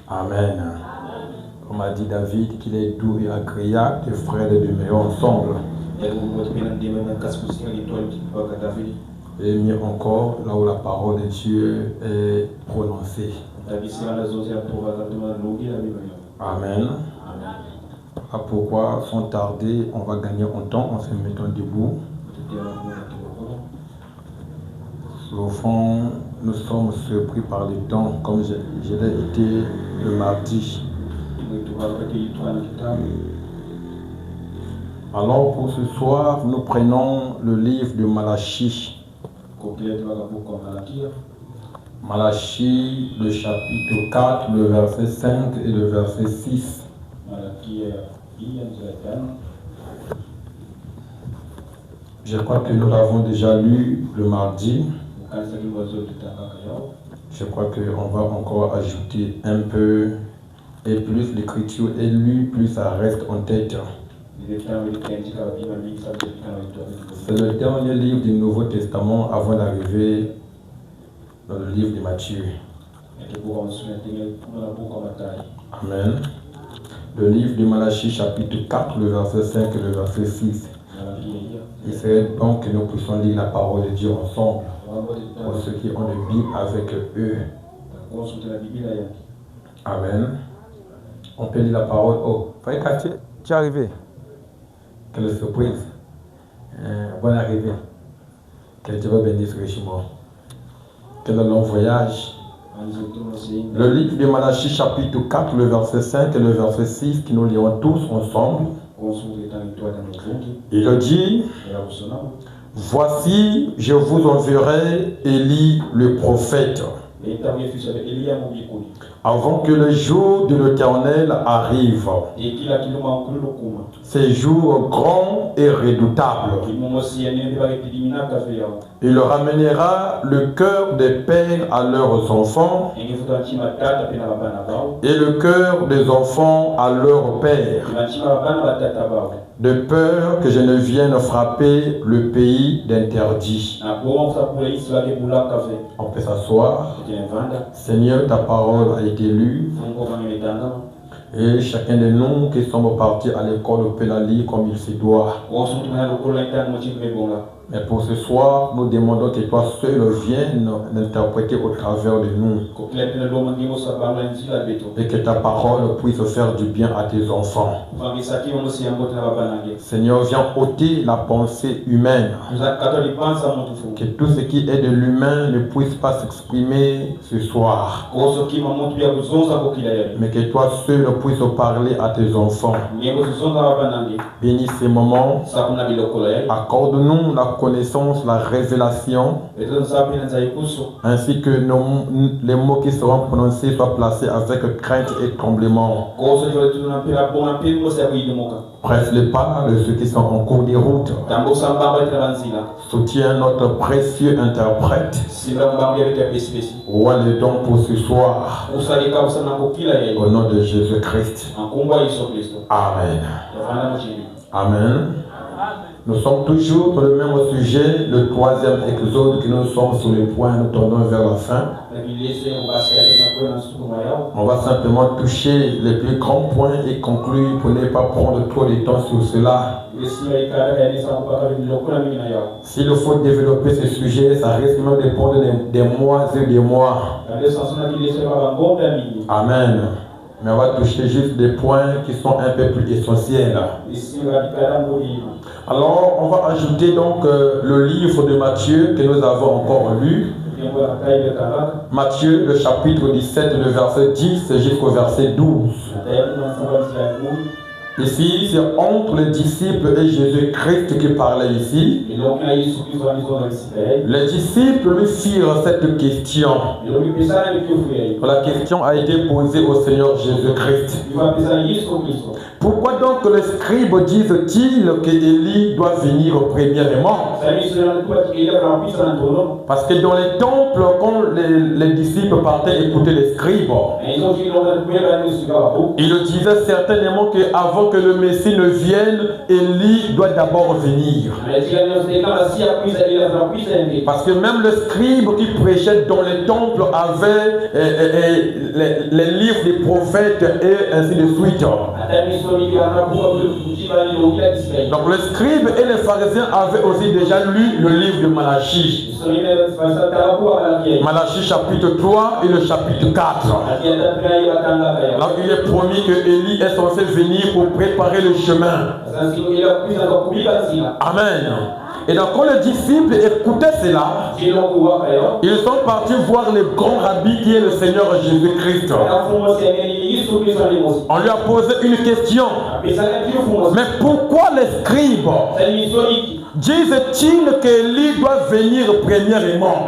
Amen. On m'a dit David qu'il est doux et agréable de frères et de meilleurs ensemble. Et mieux encore, là où la parole de Dieu est prononcée. Amen. Ah, pourquoi sans tarder, on va gagner en temps en se mettant debout. Au fond, nous sommes surpris par le temps, comme je l'ai été le mardi. Alors pour ce soir, nous prenons le livre de Malachie. Malachie, le chapitre 4, le verset 5 et le verset 6. Je crois que nous l'avons déjà lu le mardi. Je crois qu'on va encore ajouter un peu, et plus l'écriture est lue, plus ça reste en tête. C'est le dernier livre du Nouveau Testament avant d'arriver dans le livre de Matthieu. Amen. Le livre de Malachie, chapitre 4, le verset 5 et le verset 6. Il serait bon que nous puissions lire la parole de Dieu ensemble, pour ceux qui ont le Bible avec eux. Amen. On peut lire la parole. Oh, frère, tu es arrivé. Quelle surprise. Bonne arrivée. Que Dieu va bénir richement. Quel long voyage. Le livre de Malachie, chapitre 4, le verset 5 et le verset 6, que nous lirons tous ensemble. Il dit: voici, je vous enverrai Élie le prophète, avant que le jour de l'Éternel arrive. Ces jours grands et redoutables. Il ramènera le cœur des pères à leurs enfants et le cœur des enfants à leurs pères, de peur que je ne vienne frapper le pays d'interdit. On peut s'asseoir. Seigneur, ta parole a été lue. Et chacun de nous qui sommes partis à l'école peut la lire comme il se doit. Mais pour ce soir, nous demandons que toi seul viennes l'interpréter au travers de nous. Et que ta parole puisse faire du bien à tes enfants. Seigneur, viens ôter la pensée humaine. Que tout ce qui est de l'humain ne puisse pas s'exprimer ce soir. Mais que toi seul puisses parler à tes enfants. Bénis ces moments. Accorde-nous la connaissance, la révélation, ainsi que les mots qui seront prononcés soient placés avec crainte et tremblement. Presse les pas de ceux qui sont en cours de route. Soutiens notre précieux interprète. Roi les dons pour ce soir. Au nom de Jésus-Christ. Amen. Amen. Nous sommes toujours dans le même sujet, le troisième exode que nous sommes sur le point, nous tournons vers la fin. On va simplement toucher les plus grands points et conclure pour ne pas prendre trop de temps sur cela. S'il faut développer ce sujet, ça risque même de prendre des mois et des mois. Amen. Mais on va toucher juste des points qui sont un peu plus essentiels. Alors, on va ajouter donc le livre de Matthieu que nous avons encore lu. Matthieu, le chapitre 17, le verset 10 jusqu'au verset 12. Ici, c'est entre les disciples et Jésus-Christ qui parlait ici. Les disciples lui firent cette question. La question a été posée au Seigneur Jésus-Christ. Pourquoi donc les scribes disent-ils qu'Élie doit venir premièrement? Parce que dans les temples, quand les disciples partaient écouter les scribes, ils disaient certainement qu'avant avant que le Messie ne vienne, Élie doit d'abord venir. Parce que même le scribe qui prêchait dans les temples avait les livres des prophètes et ainsi de suite. Donc le scribe et les pharisiens avaient aussi déjà lu le livre de Malachie. Malachie chapitre 3 et le chapitre 4. Là, il est promis que Élie est censé venir pour préparer le chemin. Amen. Et donc quand les disciples écoutaient cela, ils sont partis voir le grand rabbi qui est le Seigneur Jésus-Christ. On lui a posé une question. Mais pourquoi les scribes disent-ils qu'Élie doit venir premièrement?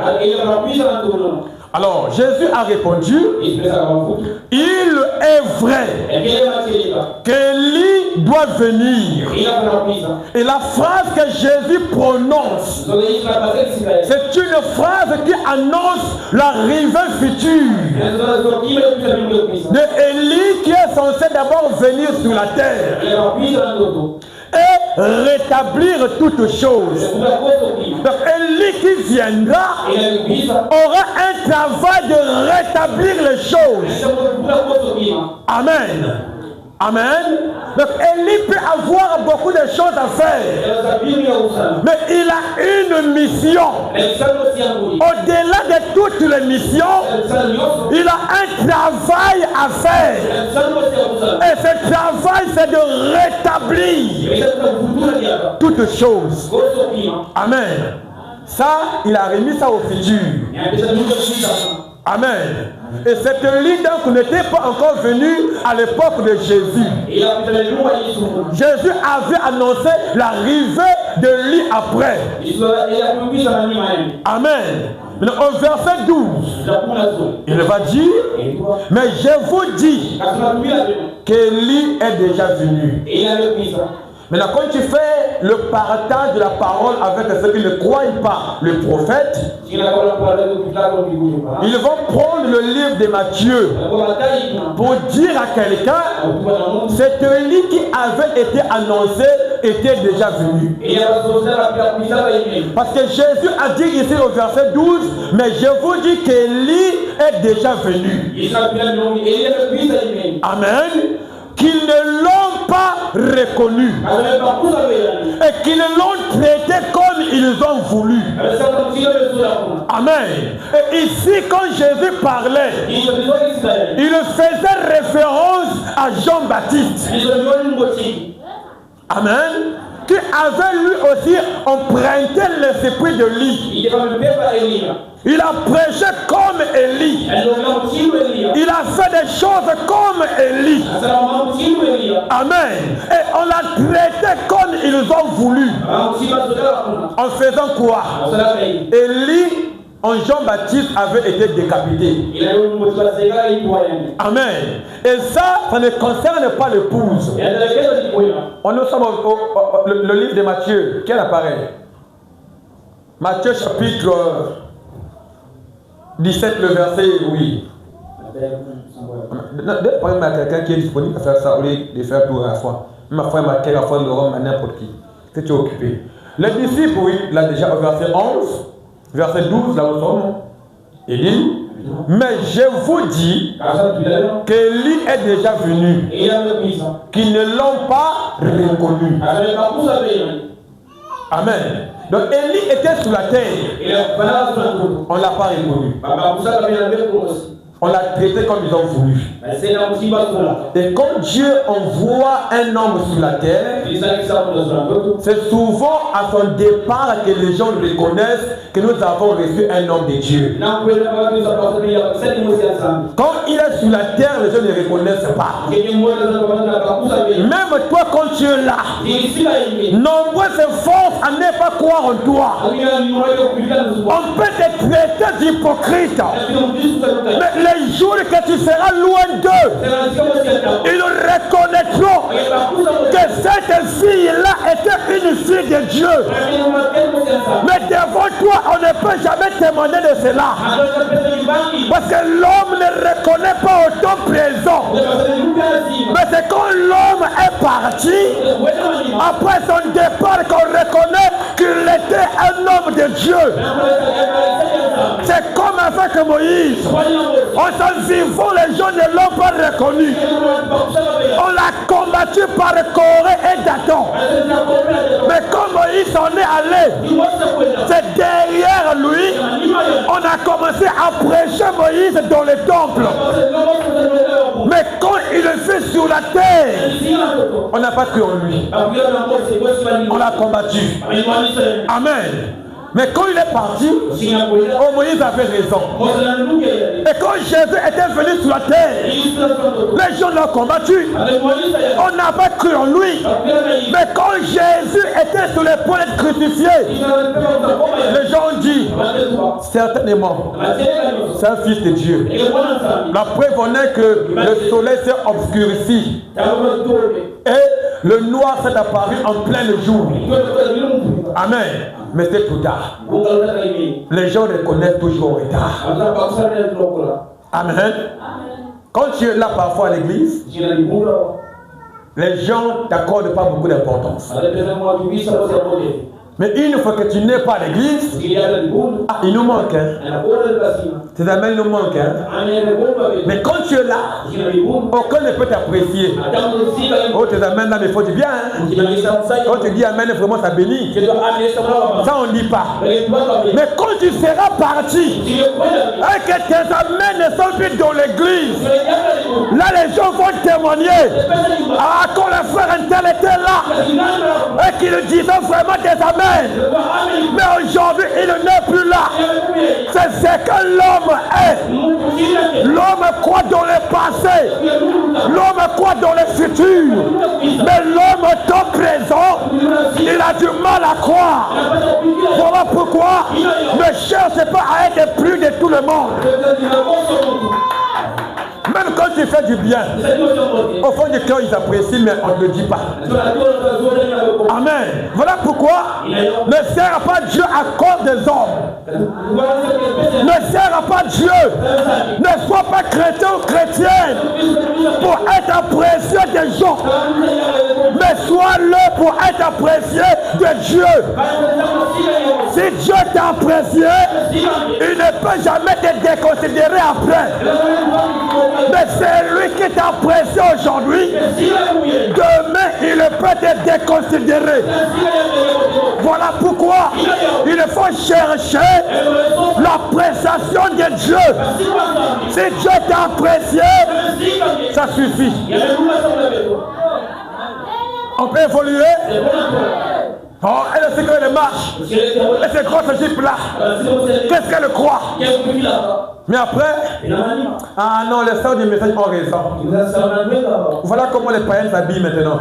Alors Jésus a répondu, il est vrai qu'Élie doit venir. Et la phrase que Jésus prononce, c'est une phrase qui annonce l'arrivée future de Élie qui est censé d'abord venir sur la terre et rétablir toutes choses. Donc Élie qui viendra aura un travail de rétablir les choses. Amen. Amen. Donc Élie peut avoir beaucoup de choses à faire, mais il a une mission. Au-delà de toutes les missions, il a un travail à faire. Et ce travail, c'est de rétablir toutes choses. Amen. Ça, il a remis ça au futur. Amen. Et cette ligne donc n'était pas encore venue à l'époque de Jésus. Jésus avait annoncé l'arrivée de lui après. Amen. Au verset 12, il va dire, mais je vous dis qu'Élie est déjà venu. Maintenant, quand tu fais le partage de la parole avec ceux qui ne croient pas le prophète, ils vont prendre le livre de Matthieu pour dire à quelqu'un, cet Élie qui avait été annoncé était déjà venu. Parce que Jésus a dit ici au verset 12, mais je vous dis qu'Élie est déjà venu. Amen. Qu'ils ne l'ont pas reconnu et qu'ils l'ont traité comme ils ont voulu. Amen. Et ici, quand Jésus parlait, il faisait référence à Jean-Baptiste. Amen. Qui avait lui aussi emprunté l'esprit de lui. Il a prêché comme Élie. Il a fait des choses comme Élie. Amen. Et on l'a traité comme ils ont voulu. En faisant quoi? Élie, en Jean-Baptiste, avait été décapité. Amen. Et ça ne concerne pas l'épouse. On nous sommes le livre de Matthieu. Quel apparaît? Matthieu chapitre 17, le verset, oui. Parlez à quelqu'un qui est disponible à faire ça au lieu de faire tout à la fois. Ma foi, ma quelle fois de Rome à n'importe qui. Si tu es occupé. Les disciples, oui, là déjà au verset 11, verset 12, là où nous sommes, il dit, mais je vous dis qu'Élie est déjà venu, qu'ils ne l'ont pas reconnu. Amen. Donc Élie était sur la terre. On ne l'a pas reconnu. On l'a traité comme ils ont voulu. Et quand Dieu envoie un homme sur la terre, c'est souvent à son départ que les gens reconnaissent que nous avons reçu un homme de Dieu. Quand il est sur la terre, les gens ne reconnaissent pas. Même toi, quand tu es là, nombreux s'efforcent à ne pas croire en toi. On peut te traiter d'hypocrite. Mais les jours que tu seras loin d'eux, ils reconnaîtront que cette fille-là était une fille de Dieu. Mais devant toi, on ne peut jamais témoigner de cela. Parce que l'homme ne reconnaît pas au temps présent. Mais c'est quand l'homme est parti après son départ, qu'on reconnaît qu'il était un homme de Dieu. C'est comme avec Moïse. En s'en vivant, les gens ne l'ont pas reconnu. On l'a combattu par Corée et Dathan. Mais quand Moïse en est allé, c'est derrière lui, on a commencé à prêcher Moïse dans le temple. Mais quand il est fait sur la terre, on n'a pas cru en lui. On l'a combattu. Amen. Mais quand il est parti, Moïse avait raison. Et quand Jésus était venu sur la terre, les gens l'ont combattu. On n'a pas cru en lui. Mais quand Jésus était sur le point d'être crucifié, les gens ont dit, certainement, c'est un fils de Dieu. La preuve en est que le soleil s'est obscurci. Et le noir s'est apparu en plein jour. Amen. Mais c'est plus tard. Les gens reconnaissent toujours au retard. Amen. Quand tu es là parfois à l'église, les gens t'accordent pas beaucoup d'importance. Mais une fois que tu n'es pas à l'église, il nous manque. Tes amis nous manquent. Mais quand tu es là, aucun ne peut t'apprécier. Oh, tes amis là, mais il faut dire bien. Quand tu dis amen, vraiment ça bénit. Ça on ne dit pas. Mais quand tu seras parti et que tes amis ne sont plus dans l'église, là les gens vont témoigner. Ah, quand le frère Intel était là et qu'il disait vraiment des amen. Mais aujourd'hui, il n'est plus là. C'est ce que l'homme est. L'homme croit dans le passé. L'homme croit dans le futur. Mais l'homme temps présent, il a du mal à croire. Voilà pourquoi ne cherche pas à être plus de tout le monde. Même quand tu fais du bien, au fond du cœur, ils apprécient, mais on ne le dit pas. Amen. Voilà pourquoi ne sert pas Dieu à cause des hommes. Ne sert pas Dieu. Ne sois pas chrétien ou chrétienne pour être apprécié des gens. Mais sois-le pour être apprécié de Dieu. Si Dieu t'a apprécié, il ne peut jamais te déconsidérer après. Mais c'est lui qui t'a apprécié aujourd'hui. Demain, il peut te déconsidérer. Voilà pourquoi il faut chercher l'appréciation de Dieu. Si Dieu t'a apprécié, ça suffit. On peut évoluer. Oh, elle sait qu'elle marche. Et c'est quoi ce type-là? Qu'est-ce qu'elle croit? Mais après, ah non, les sœurs du message ont raison. Voilà comment les païens s'habillent maintenant.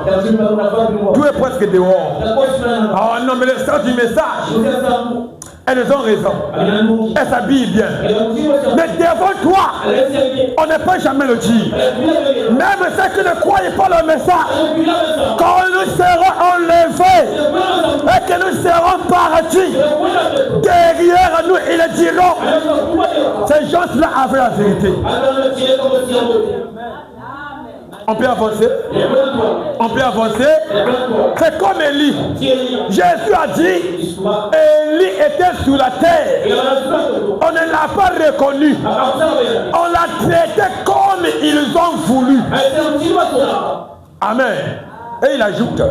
Tout est presque dehors. Oh non, mais les sœurs du message, elles ont raison. Elles s'habillent bien. Mais devant toi, on ne peut jamais le dire. Même ceux qui ne croient pas le message, quand nous serons enlevés et que nous serons partis, derrière nous, ils diront, ces gens-là avaient la vérité. On peut avancer. On peut avancer. C'est comme Élie. Jésus a dit, Élie était sur la terre. On ne l'a pas reconnu. On l'a traité comme ils ont voulu. Amen. Et il ajoute,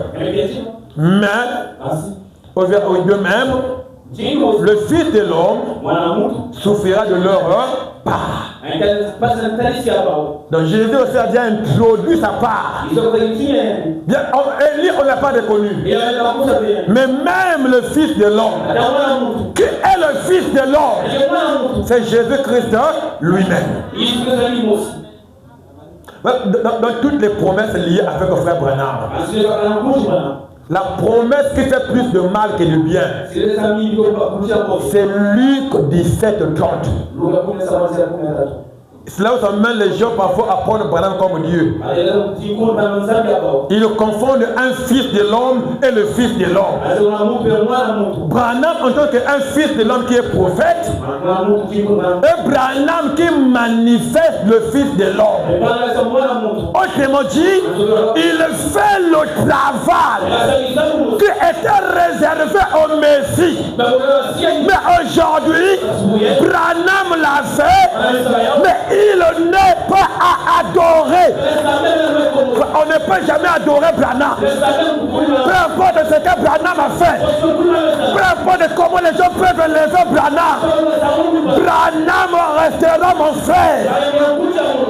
mais au lieu même, le Fils de l'homme souffrira de leur part. Donc Jésus aussi a déjà introduit sa part. Bien, Élie, on ne l'a pas reconnu. Mais même le Fils de l'homme, qui est le Fils de l'homme, c'est Jésus-Christ lui-même. Dans toutes les promesses liées avec le frère Branham, la promesse qui fait plus de mal que de bien, c'est Luc 17:30. C'est là où ça mène les gens parfois à prendre Branham comme Dieu. Ils confondent un fils de l'homme et le fils de l'homme. Branham en tant qu'un fils de l'homme qui est prophète, et Branham qui manifeste le fils de l'homme. Autrement dit, il fait le travail qui était réservé au Messie. Mais aujourd'hui, Branham l'a fait, mais il n'est pas à adorer. On ne peut jamais adorer Branham. Peu importe ce que Branham a fait, peu importe comment les gens peuvent lever Branham, Branham restera mon frère.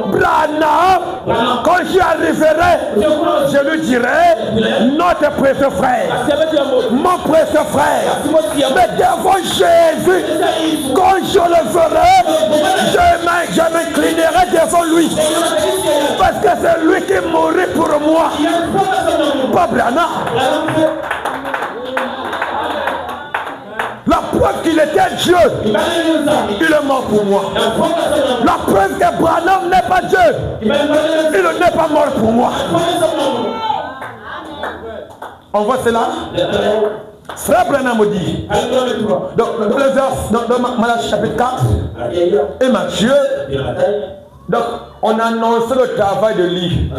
Branham, quand j'y arriverai, je lui dirai, notre précieux frère, mon précieux frère. Mais devant Jésus, quand je le ferai, je m'inclinerai devant lui. Parce que c'est lui qui mourut pour moi. Pas Branham. La preuve qu'il était Dieu, il est mort pour moi. La preuve que Branham n'est pas Dieu, il n'est pas mort pour moi. On voit cela. Frère Branham me dit, dans le vers, dans Malachie chapitre 4 et Matthieu, donc on annonce le travail de lui,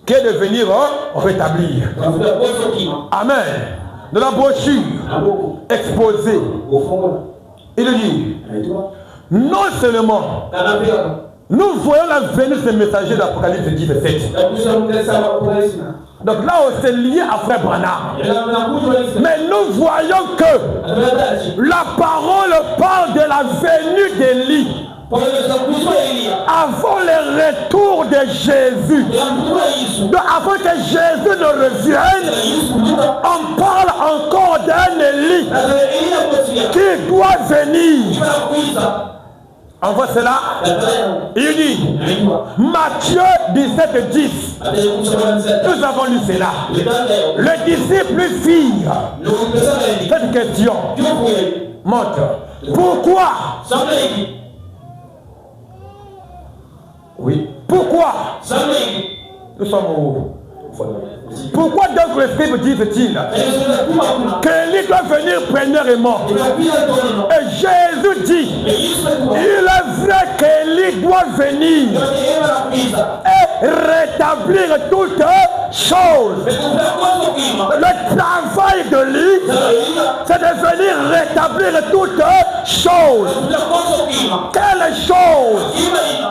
qui est de venir rétablir. Amen. De la brochure exposée, il dit, non seulement nous voyons la venue de ce messager d'Apocalypse 10, verset 7. Donc là, on s'est lié à Frère Branham. Mais nous voyons que la parole parle de la venue d'Élie. Avant le retour de Jésus. Donc avant que Jésus ne revienne, on parle encore d'un Élie qui doit venir. On voit cela. Il dit, Matthieu 17, 10. Nous avons lu cela. Les disciples firent cette question. Montre. Pourquoi? Oui. Pourquoi? Nous sommes où? Pourquoi donc le Scribe dit-il qu'Élie doit venir premièrement? Et Jésus dit, il est vrai qu'Élie doit venir et rétablir toutes choses. Le travail de lui, c'est de venir rétablir toutes choses. Quelles choses?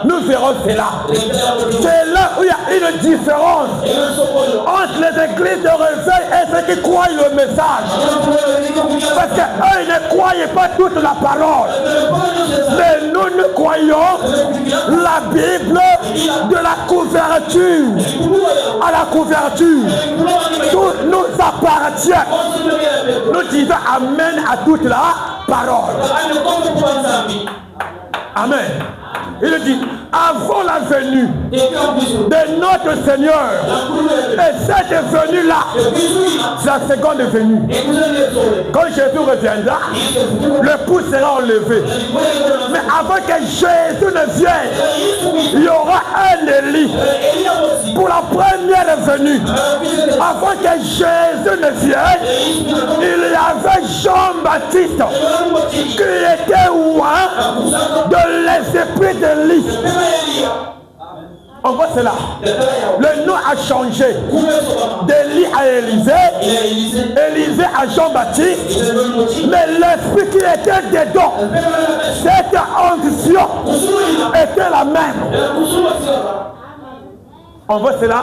Nous verrons cela. C'est là où il y a une différence entre les églises de réveil et ceux qui croient le message. Parce qu'eux ne croyaient pas toute la parole. Mais nous croyons la Bible de la couverture à la couverture. Tout nous appartient. Nous disons Amen à toute la parole. Amen. Il dit, avant la venue de notre Seigneur, et cette venue-là, c'est la seconde venue. Quand Jésus reviendra, le pouce sera enlevé. Mais avant que Jésus ne vienne, il y aura un Élie pour la première venue. Avant que Jésus ne vienne, il y avait Jean-Baptiste qui était loin de l'esprit d'Élie. On voit cela. Le nom a changé. D'Élie à Élisée, Élisée à Jean-Baptiste. Mais l'esprit qui était dedans, cette onction était la même. On voit cela.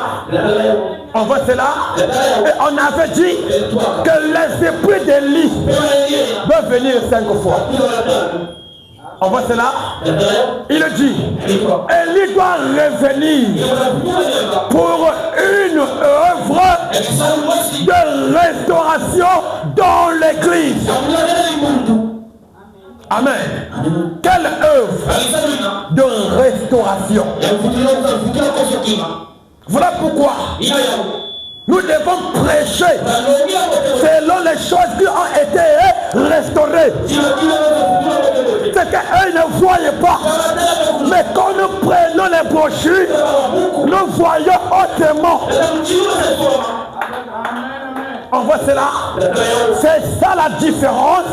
On voit cela. Et on avait dit que l'esprit d'Élie doit venir 5 fois. On voit cela. Il dit, Élie doit revenir pour une œuvre de restauration dans l'église. Amen. Quelle œuvre de restauration? Voilà pourquoi nous devons prêcher selon les choses qui ont été restaurées. C'est qu'eux ne voyaient pas. Mais quand nous prenons les brochures, nous voyons hautement. On voit cela. C'est ça la différence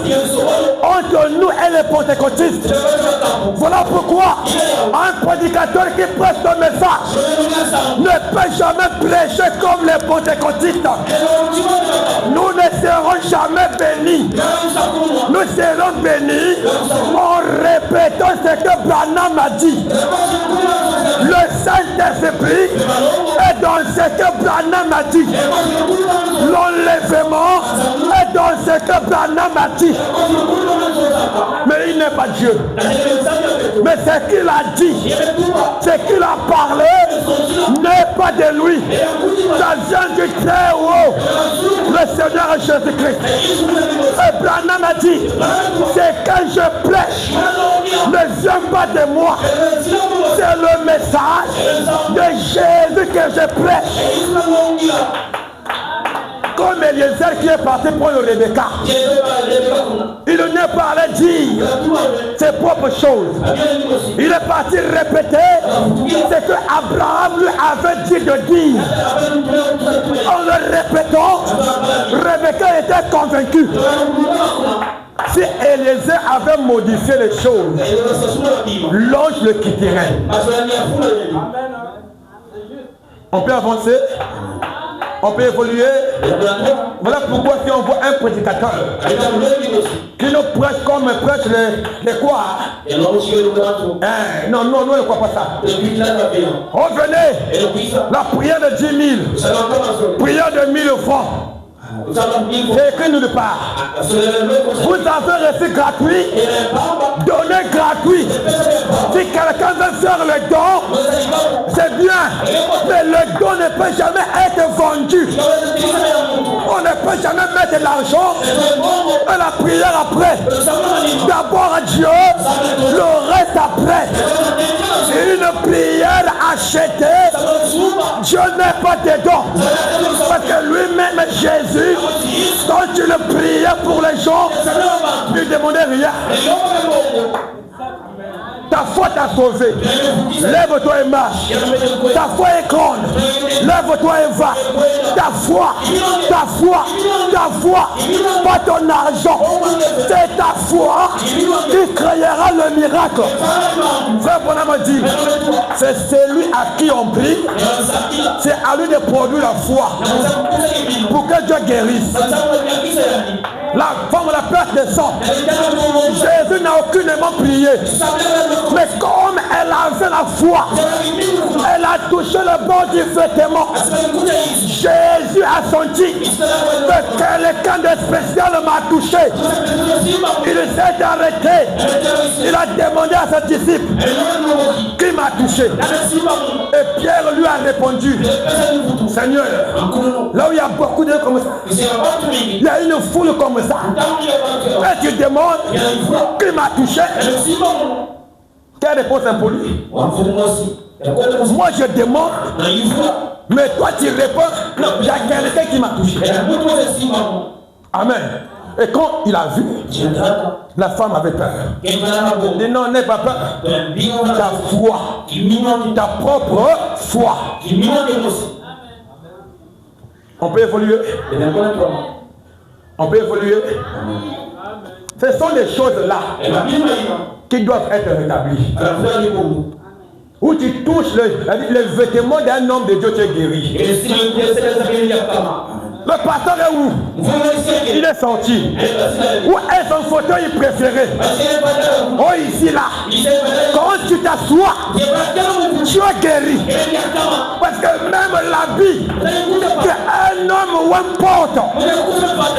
entre nous et les pentecôtistes. Voilà pourquoi un prédicateur qui prêche le message ne peut jamais prêcher comme les pentecôtistes. Nous ne serons jamais bénis. Nous serons bénis en répétant ce que Branham a dit. Le Saint-Esprit est dans ce que Branham a dit. L'enlèvement est dans ce que Branham a dit. Mais il n'est pas Dieu. Mais ce qu'il a dit, ce qu'il a parlé, n'est pas de lui. Ça vient du très haut. Le Seigneur Jésus-Christ. Et Branham a dit, c'est que je prêche ne vient pas de moi. C'est le message de Jésus que je prêche. Comme Eliezer qui est parti pour le Rebecca. Il n'est pas allé dire ses propres choses. Il est parti répéter ce que Abraham lui avait dit de dire. En le répétant, Rebecca était convaincue. Si Eliezer avait modifié les choses, l'ange le quitterait. On peut avancer. On peut évoluer. Voilà pourquoi si on voit un prédicateur qui nous prêche comme prêche les quoi? Non, on ne croit pas ça. Revenez. La prière de 10 000. Prière de 1000 francs. C'est écrit nulle part. Vous avez reçu gratuit, donné gratuit. Si quelqu'un veut faire le don, c'est bien. Mais le don ne peut jamais être vendu. On ne peut jamais mettre l'argent et la prière après. D'abord à Dieu, le reste après. Une prière achetée, Dieu n'est pas dedans. Parce que lui-même, Jésus, quand tu le priais pour les gens, tu ne demandais rien. Ta foi t'a sauvé. Lève-toi et marche. Ta foi est grande. Lève-toi et va. Ta foi, pas ton argent. C'est ta foi qui créera le miracle. Frère Bonhomme a dit, c'est celui à qui on prie, c'est à lui de produire la foi pour que Dieu guérisse. La femme la perte de sang. Jésus n'a aucunement prié. Mais comme elle avait la foi, elle a touché le bord du vêtement. Jésus a senti que quelqu'un de spécial m'a touché. Il s'est arrêté. Il a demandé à ses disciples qui m'a touché. Et Pierre lui a répondu, Seigneur, là où il y a beaucoup de comme ça, il y a une foule comme ça. Et tu demandes qui m'a touché. Quelle réponse impolie? Moi je demande, mais toi tu réponds, il y a quelqu'un qui m'a touché. Amen. Et quand il a vu, la femme avait peur. Il dit non, n'aie pas peur. Ta foi, ta propre foi. On peut évoluer. On peut évoluer. Ce sont des choses là qui doivent être rétablies. Où tu touches le vêtement d'un homme de Dieu, tu es guéri. Le pasteur est où? Il est sorti. Où est son fauteuil préféré? Oh, ici, là. Quand tu t'assois, tu es guéri. Parce que même l'habit qu'un homme ou un porte,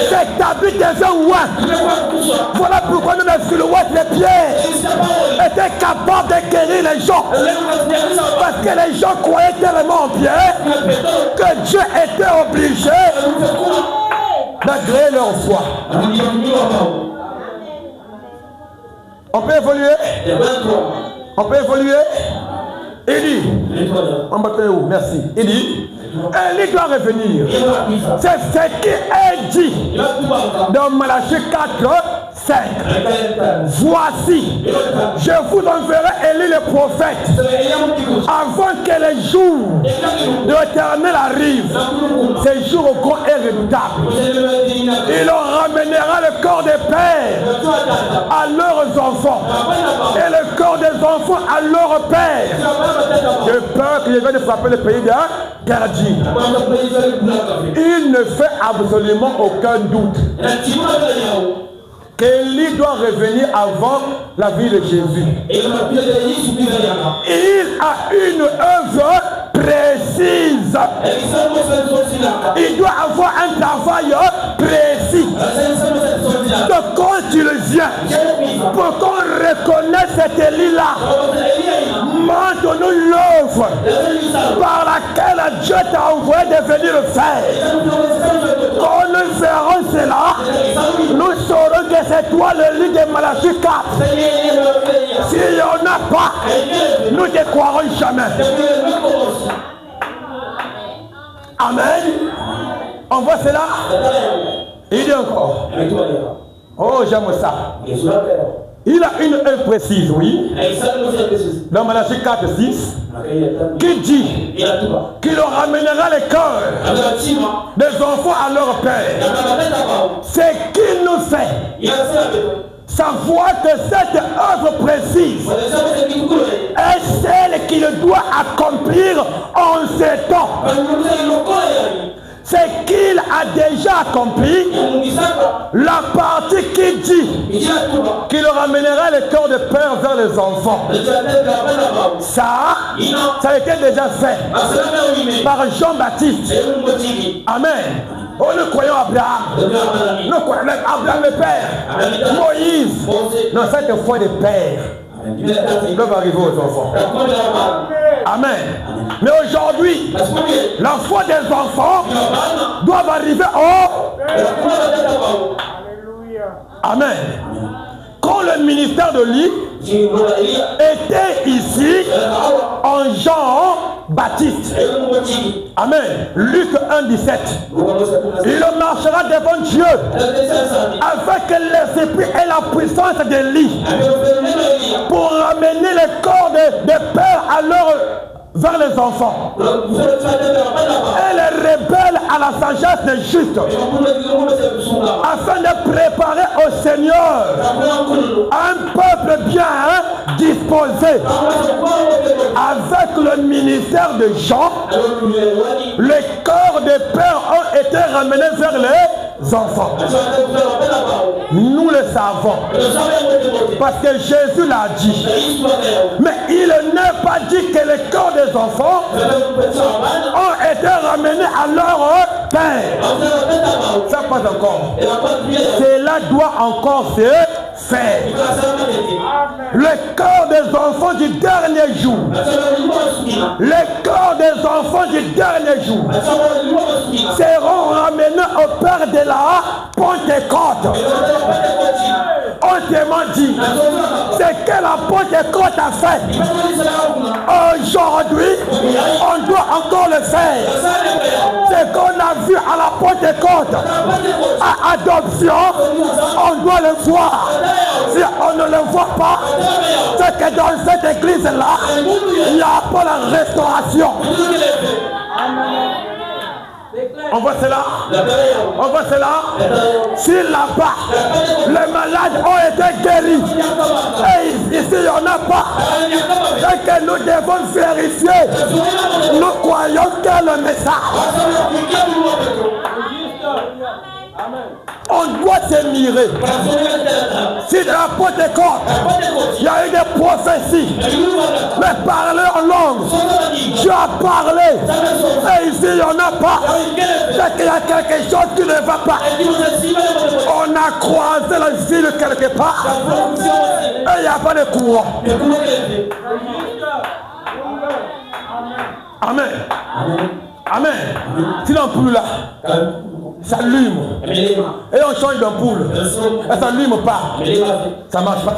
cet habit des ouins. Voilà pourquoi nous avons sur le ouest les pieds étaient capables de guérir les gens. Parce que les gens croyaient tellement en Pierre que Dieu était obligé d'agréer leur foi. On peut évoluer. On peut évoluer. Il dit, on va faire où? Merci. Il dit, il doit revenir. C'est ce qui est dit dans Malachie 4, 5. Voici, je vous enverrai Élie le prophète avant que les jours de l'Éternel arrivent. Ces jours au grand et redoutables. Il en ramènera le corps des pères à leurs enfants et le corps des enfants à leurs pères. De peur qu'il vienne de frapper le pays d'un gardien. Il ne fait absolument aucun doute qu'Élie doit revenir avant la vie de Jésus. Il a une œuvre précise. Il doit avoir un travail précis. Donc quand il vient, pour qu'on reconnaisse cet Élie-là, montre-nous l'œuvre par laquelle Dieu t'a envoyé de venir le faire. Quand nous verrons cela, nous saurons que c'est toi le lit de Malachie 4. S'il n'y en a pas, nous ne croirons jamais. Amen. On voit cela. Il dit encore. Oh, j'aime ça. Il a une œuvre précise, oui. Dans Malachie 4, 6, qui dit qu'il ramènera les cœurs des enfants à leur père. C'est qu'il nous fait savoir que cette œuvre précise est celle qu'il doit accomplir en ce temps. C'est qu'il a déjà accompli la partie qui dit qu'il ramènera le cœur de père vers les enfants. Ça a été déjà fait par Jean-Baptiste. Amen. Oh, nous croyons Abraham. Nous croyons Abraham le père. Moïse. Non, cette foi des pères. Ils peuvent arriver aux enfants. Amen. Mais aujourd'hui, la foi des enfants doit arriver au... Amen. Quand le ministère de l'Élie était ici en Jean-Baptiste. Amen. Luc 1, 17. Il marchera devant Dieu avec l'esprit et la puissance d'Élie pour ramener les corps des pères à vers les enfants. Et les rebelles à la sagesse des justes, afin de préparer au Seigneur un peuple bien disposé. Avec le ministère de Jean, les corps des pères ont été ramenés vers les enfants. Nous le savons, parce que Jésus l'a dit. Mais il n'a pas dit que les corps des enfants ont été ramenés à leur père. Ça pas encore. Cela doit encore se faire. Le corps des enfants du dernier jour. Les corps des enfants du dernier jour seront ramenés au Père de la Pentecôte. On te dit, c'est que la Pentecôte a fait. Aujourd'hui, on doit encore le faire. C'est qu'on a vu à la Pentecôte, à adoption, on doit le voir. Si on ne le voit pas, c'est que dans cette église-là, il n'y a pas la restauration. On voit cela. On voit cela. Si là-bas, les malades ont été guéris, et ici il n'y en a pas, c'est que nous devons vérifier. Nous croyons que le message. On doit s'admirer. Si de la Pentecôte, il y a eu des prophéties, mais parler en langue, Dieu a parlé, et ici il n'y en a pas, c'est qu'il y a quelque chose qui ne va pas. On a croisé la ville quelque part, et il n'y a pas de courant. Amen. Amen. Si l'ampoule là s'allume et on change d'ampoule, elle s'allume pas, ça marche pas.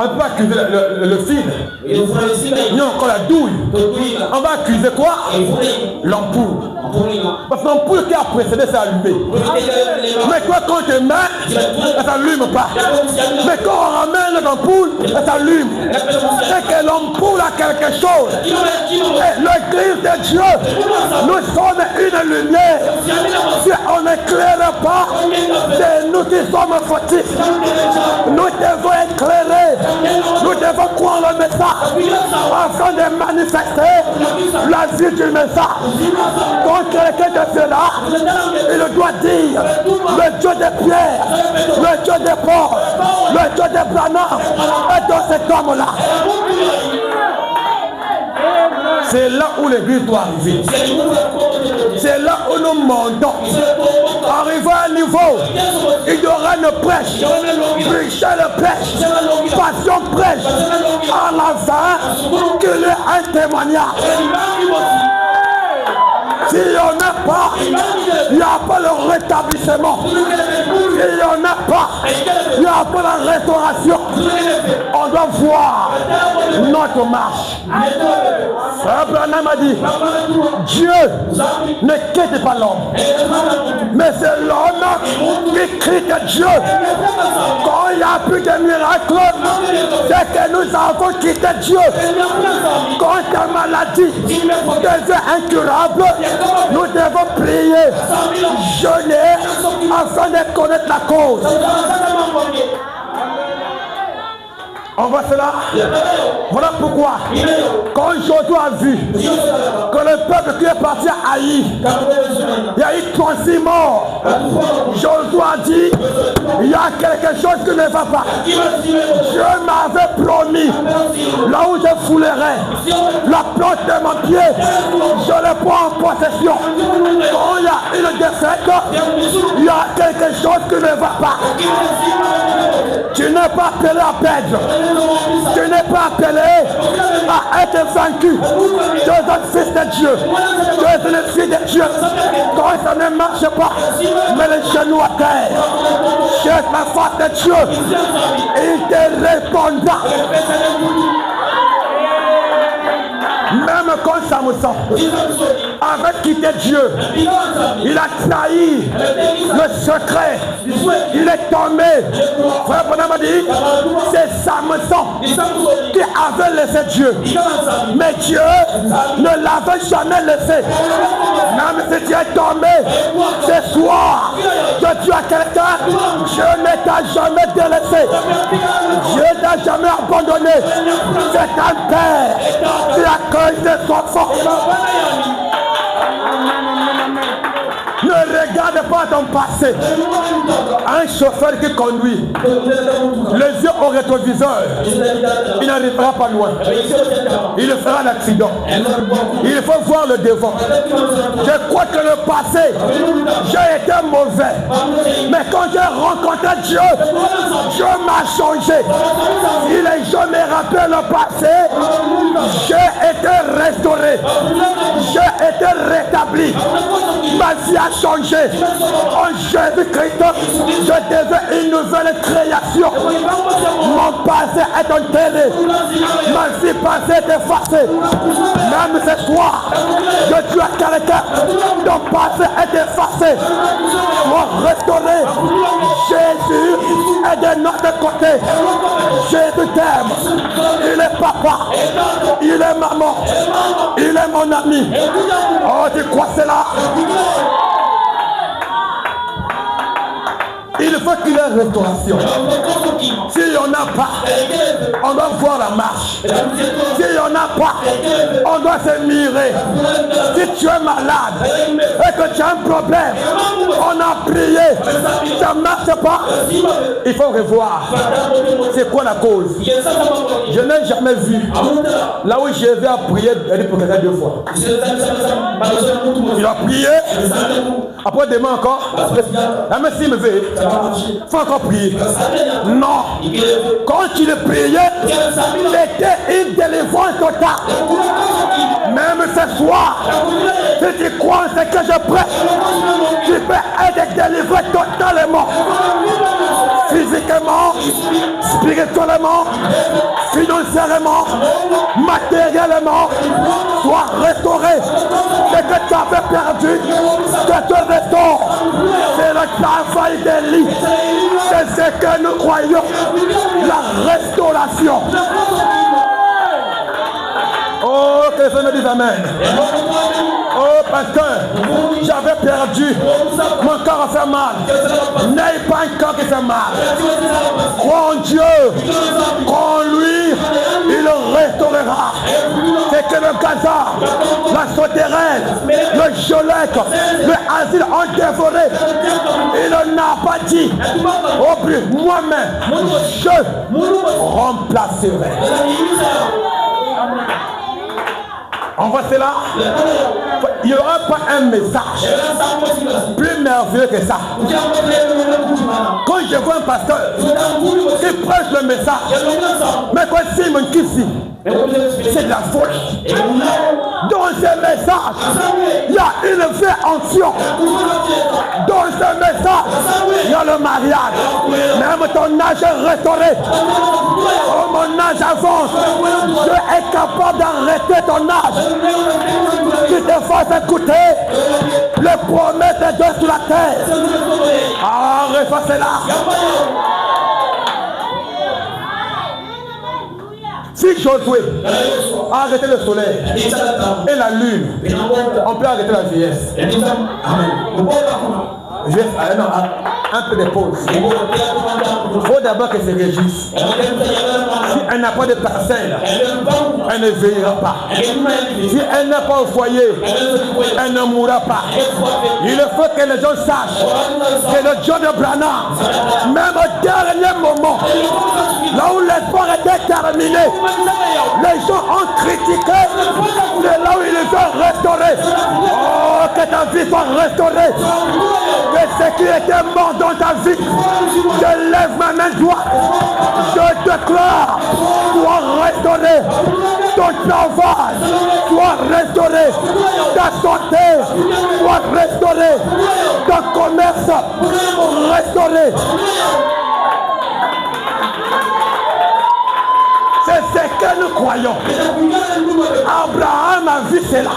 On ne peut pas accuser le fil. Il y a encore la douille. On va accuser quoi? L'ampoule. Parce que l'ampoule qui a précédé s'est allumée. Mais toi quand tu mets, elle s'allume pas. Mais quand on ramène l'ampoule, elle s'allume. C'est que l'ampoule a quelque chose. Et l'église de Dieu, nous sommes une lumière. Si on n'éclaire pas, c'est nous qui sommes fautifs. Nous devons éclairer. Nous devons croire le message afin de manifester la vie du message. Quand quelqu'un de cela, il doit dire le Dieu de Pierre, le Dieu de Paul, le Dieu de Branham est dans cet homme-là. C'est là où l'église doit arriver. C'est là où nous montons. Arriver à un niveau, il y aura une prêche. Prêcher le prêche. Passion prêche. À la fin, qu'il y ait un témoignage. S'il n'y en a pas, il n'y a pas le rétablissement. S'il n'y en a pas, il n'y a pas la restauration. On doit voir notre marche. Frère Branham a dit, Dieu ne quitte pas l'homme. Mais c'est l'homme qui quitte Dieu. Quand il n'y a plus de miracles, c'est que nous avons quitté Dieu. Quand la maladie devient incurable, nous devons prier, jeûner, afin de connaître la cause. On voit cela. Voilà pourquoi, quand Josué a vu que le peuple qui est parti à Haï, il y a eu 36 morts, Josué a dit, il y a quelque chose qui ne va pas. Dieu m'avait promis, là où je foulerai la plante de mon pied, je le prends en possession. Quand il y a une défaite, il y a quelque chose qui ne va pas. Tu n'es pas appelé à perdre. Tu n'es pas appelé à être vaincu. Tu es un fils de Dieu. Tu es une fille de Dieu. Quand ça ne marche pas, mets les genoux à terre. Cherche la face de Dieu. Il te répondra. Même quand Samson avait quitté Dieu, il a trahi le secret. Il est tombé. Frère Branham a dit, c'est Samson qui avait laissé Dieu. Mais Dieu ne l'avait jamais laissé. Même si tu es tombé, ce soir, que tu as quelqu'un, Dieu ne t'a jamais délaissé. Dieu ne t'a jamais abandonné. C'est un père qui accueille des enfants. Ne regarde pas ton passé. Un chauffeur qui conduit, les yeux au rétroviseur, il n'arrivera pas loin. Il fera l'accident. Il faut voir le devant. Je crois que le passé, j'ai été mauvais. Mais quand j'ai rencontré Dieu, Dieu m'a changé. Si les gens me rappellent le passé, j'ai été restauré. J'ai été rétabli. Ma vie a changé. En Jésus-Christ, je deviens une nouvelle création. Mon passé est enterré. Ma vie passée est effacée. Même ce soir, que tu as quelqu'un, ton passé est effacé. Sois restauré. Jésus est de notre côté. Jésus t'aime. Il est papa. Il est maman. Il est mon ami. Oh, tu crois cela? Il faut qu'il y ait restauration. S'il n'y en a pas, on doit voir la marche. S'il n'y en a pas, on doit se mirer. Si tu es malade et que tu as un problème, on a prié, ça ne marche pas, il faut revoir. C'est quoi la cause? Je n'ai jamais vu. Là où Jésus a prié, il a dit pour quelqu'un 2 fois. Il a prié, après demain encore, même s'il me veut, il faut encore prier. Non. Quand il priait, c'était une délivrance totale. Même ce soir, si tu crois en ce que je prêche, tu peux être délivré totalement. Physiquement, spirituellement, financièrement, matériellement, sois restauré. Ce que tu avais perdu, que tu restaures. C'est le travail d'Élie. C'est ce que nous croyons. La restauration. Oh, que les me disent amen. Oh, pasteur, j'avais perdu. Mon corps a fait mal. N'aie pas un corps qui fait mal. Crois en Dieu. Crois en lui. Il le restaurera. C'est que le Gaza, la souterraine, le Jolek, le asile ont dévoré. Il n'a pas dit. Oh, plus moi-même, je remplacerai. On voit cela. Il n'y aura pas un message plus merveilleux que ça. Quand je vois un pasteur qui prêche le message, mais quand Simon Kissi, c'est de la folie. Dans ce message, il y a une vraie onction. Dans ce message, il y a le mariage. Même ton âge est restauré. Oh, mon âge avance. Je suis capable d'arrêter ton âge. Tu te fasses écouter les promesses de Dieu sur la terre. Ah, refassez-la. Si Josué a arrêté le soleil et la lune, on peut arrêter la vieillesse. Amen. Un peu de pause. Il faut d'abord qu'elle se réjouisse. Si elle n'a pas de parcelle, elle ne veillera pas. Si elle n'est pas au foyer, elle ne mourra pas. Il faut que les gens sachent que le Dieu de Branham, même au dernier moment, là où l'espoir était terminé, les gens ont critiqué, c'est là où ils les ont restaurés. Oh, que ta vie soit restaurée. Que ce qui était mort dans ta vie, je lève ma main droite, je déclare, sois restauré, ton travail soit restauré, ta santé soit restaurée, ton commerce restauré. C'est ce que nous croyons. Abraham a vu cela.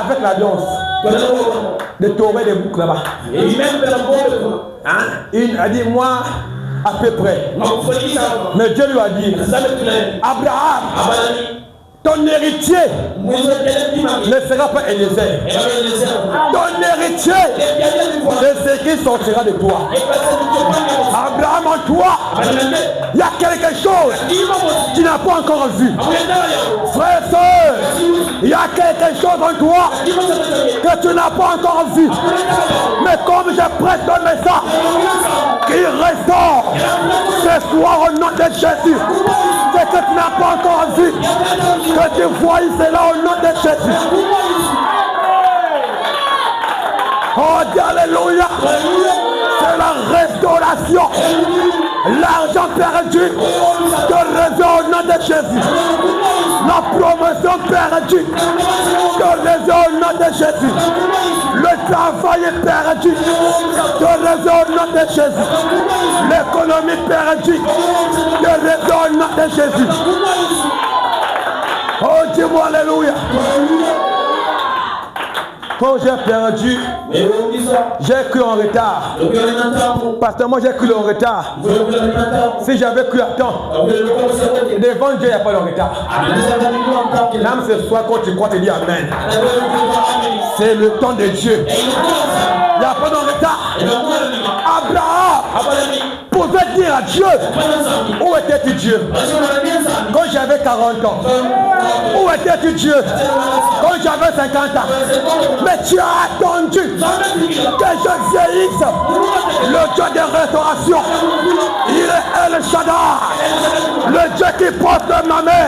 Avec l'alliance de tomber des boucles là-bas. Il a dit moi à peu près. Mais Dieu lui a dit Abraham, ton héritier ne sera pas Eliezer. Ton héritier, c'est ce qui sortira de toi. Abraham, en toi, il y a quelque chose que tu n'as pas encore vu. Frère, soeur, il y a quelque chose en toi que tu n'as pas encore vu. Mais comme je prête le message, qui restaure ce soir au nom de Jésus, ce que tu n'as pas encore vu, que tu vois cela au nom de Jésus. Oh, dis alléluia. C'est la restauration. L'argent perdu, te revient au nom de Jésus. La promotion perdue, te revient au nom de Jésus. Le travail est perdu, te revient au nom de Jésus. L'économie perdue, te revient au nom de Jésus. Oh, dis-moi alléluia. Quand j'ai perdu, j'ai cru en retard. Parce que moi j'ai cru en retard. Si j'avais cru à temps, devant Dieu il n'y a pas de retard. Même ce soir quand tu crois, tu dis Amen. C'est le temps de Dieu. Il n'y a pas de retard. Abraham pouvait dire à Dieu, où étais-tu Dieu? Quand j'avais 40 ans. Où étais-tu Dieu? Quand j'avais 50 ans. Mais tu as attendu que je vieillisse. Le Dieu de restauration, il est El Shaddai, le Dieu qui porte ma main.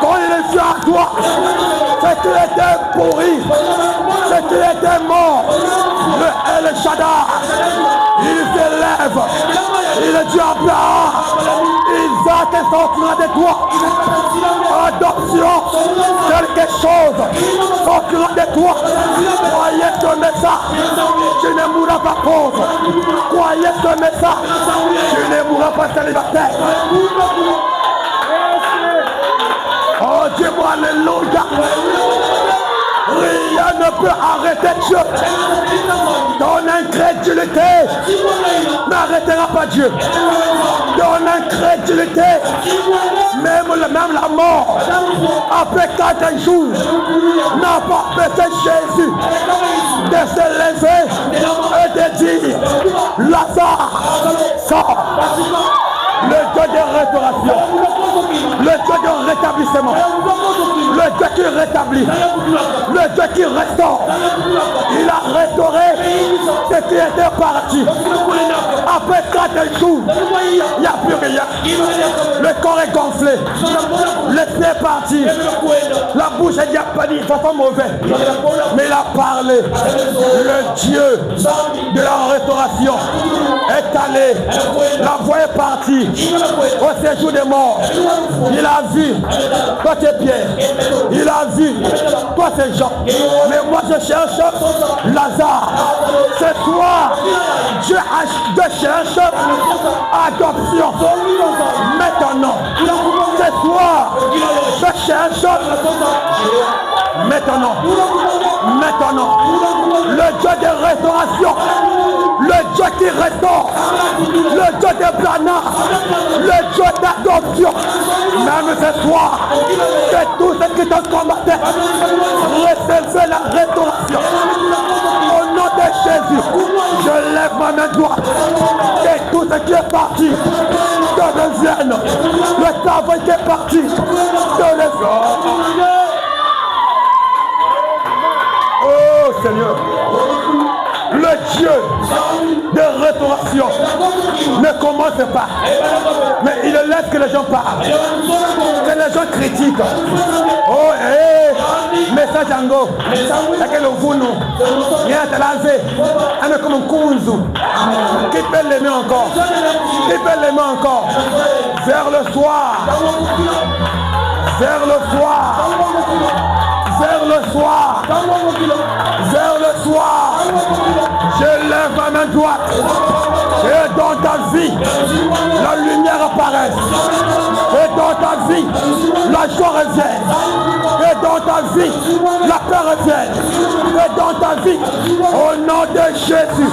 Quand il est sur toi, c'est qu'il était pourri, c'est qu'il était mort. Le El Shaddai, il s'élève, il dit à Abraham, Isaac sortira de toi. Adoption, quelque chose sortira de toi. Croyez ce message, tu ne mourras pas pauvre. Croyez ce message, tu ne mourras pas célibataire. Oh, dis-moi alléluia. Rien ne ne peut arrêter Dieu. Ton incrédulité n'arrêtera pas Dieu. Ton incrédulité, même la mort, après 4 jours, n'a pas empêché Jésus de se lever et de dire, Lazare, sort. Le Dieu de restauration, le Dieu de rétablissement, le Dieu qui rétablit, le Dieu qui restaure. Il a restauré ce qui était parti. Après 4 jours, il n'y a plus rien. Le corps est gonflé, l'esprit est parti, la bouche est déjà pas dit, de façon mauvaise. Mais il a parlé. Le Dieu de la restauration est allé, la voix est partie. Au séjour des morts, il a vu, toi tu es Pierre, il a vu, toi c'est Jean, mais moi je cherche Lazare. Ce soir, je cherche adoption. Maintenant, ce soir, je cherche maintenant, le Dieu de restauration, le Dieu qui restaure, le Dieu de planard, le Dieu d'adoption. Même ce soir, que tous ceux qui te combattaient recevez la restauration. Au nom de Jésus, je lève ma main droite. Et tout ce qui est parti, que revienne. Le travail qui est parti, que le oh Seigneur, le Dieu de restauration ne commence pas, mais il laisse que les gens parlent, que les gens critiquent. Oh, message Ango, laquelle vous nous, il y a un lavé, un comme un kunzu, qui peut l'aimer encore, qui peut l'aimer encore, vers le soir, vers le soir. Vers le soir, vers le soir, je lève ma main droite et dans ta vie, la lumière apparaît. Et dans ta vie, la joie revienne. Et dans ta vie, la paix revienne. Et dans ta vie, au nom de Jésus,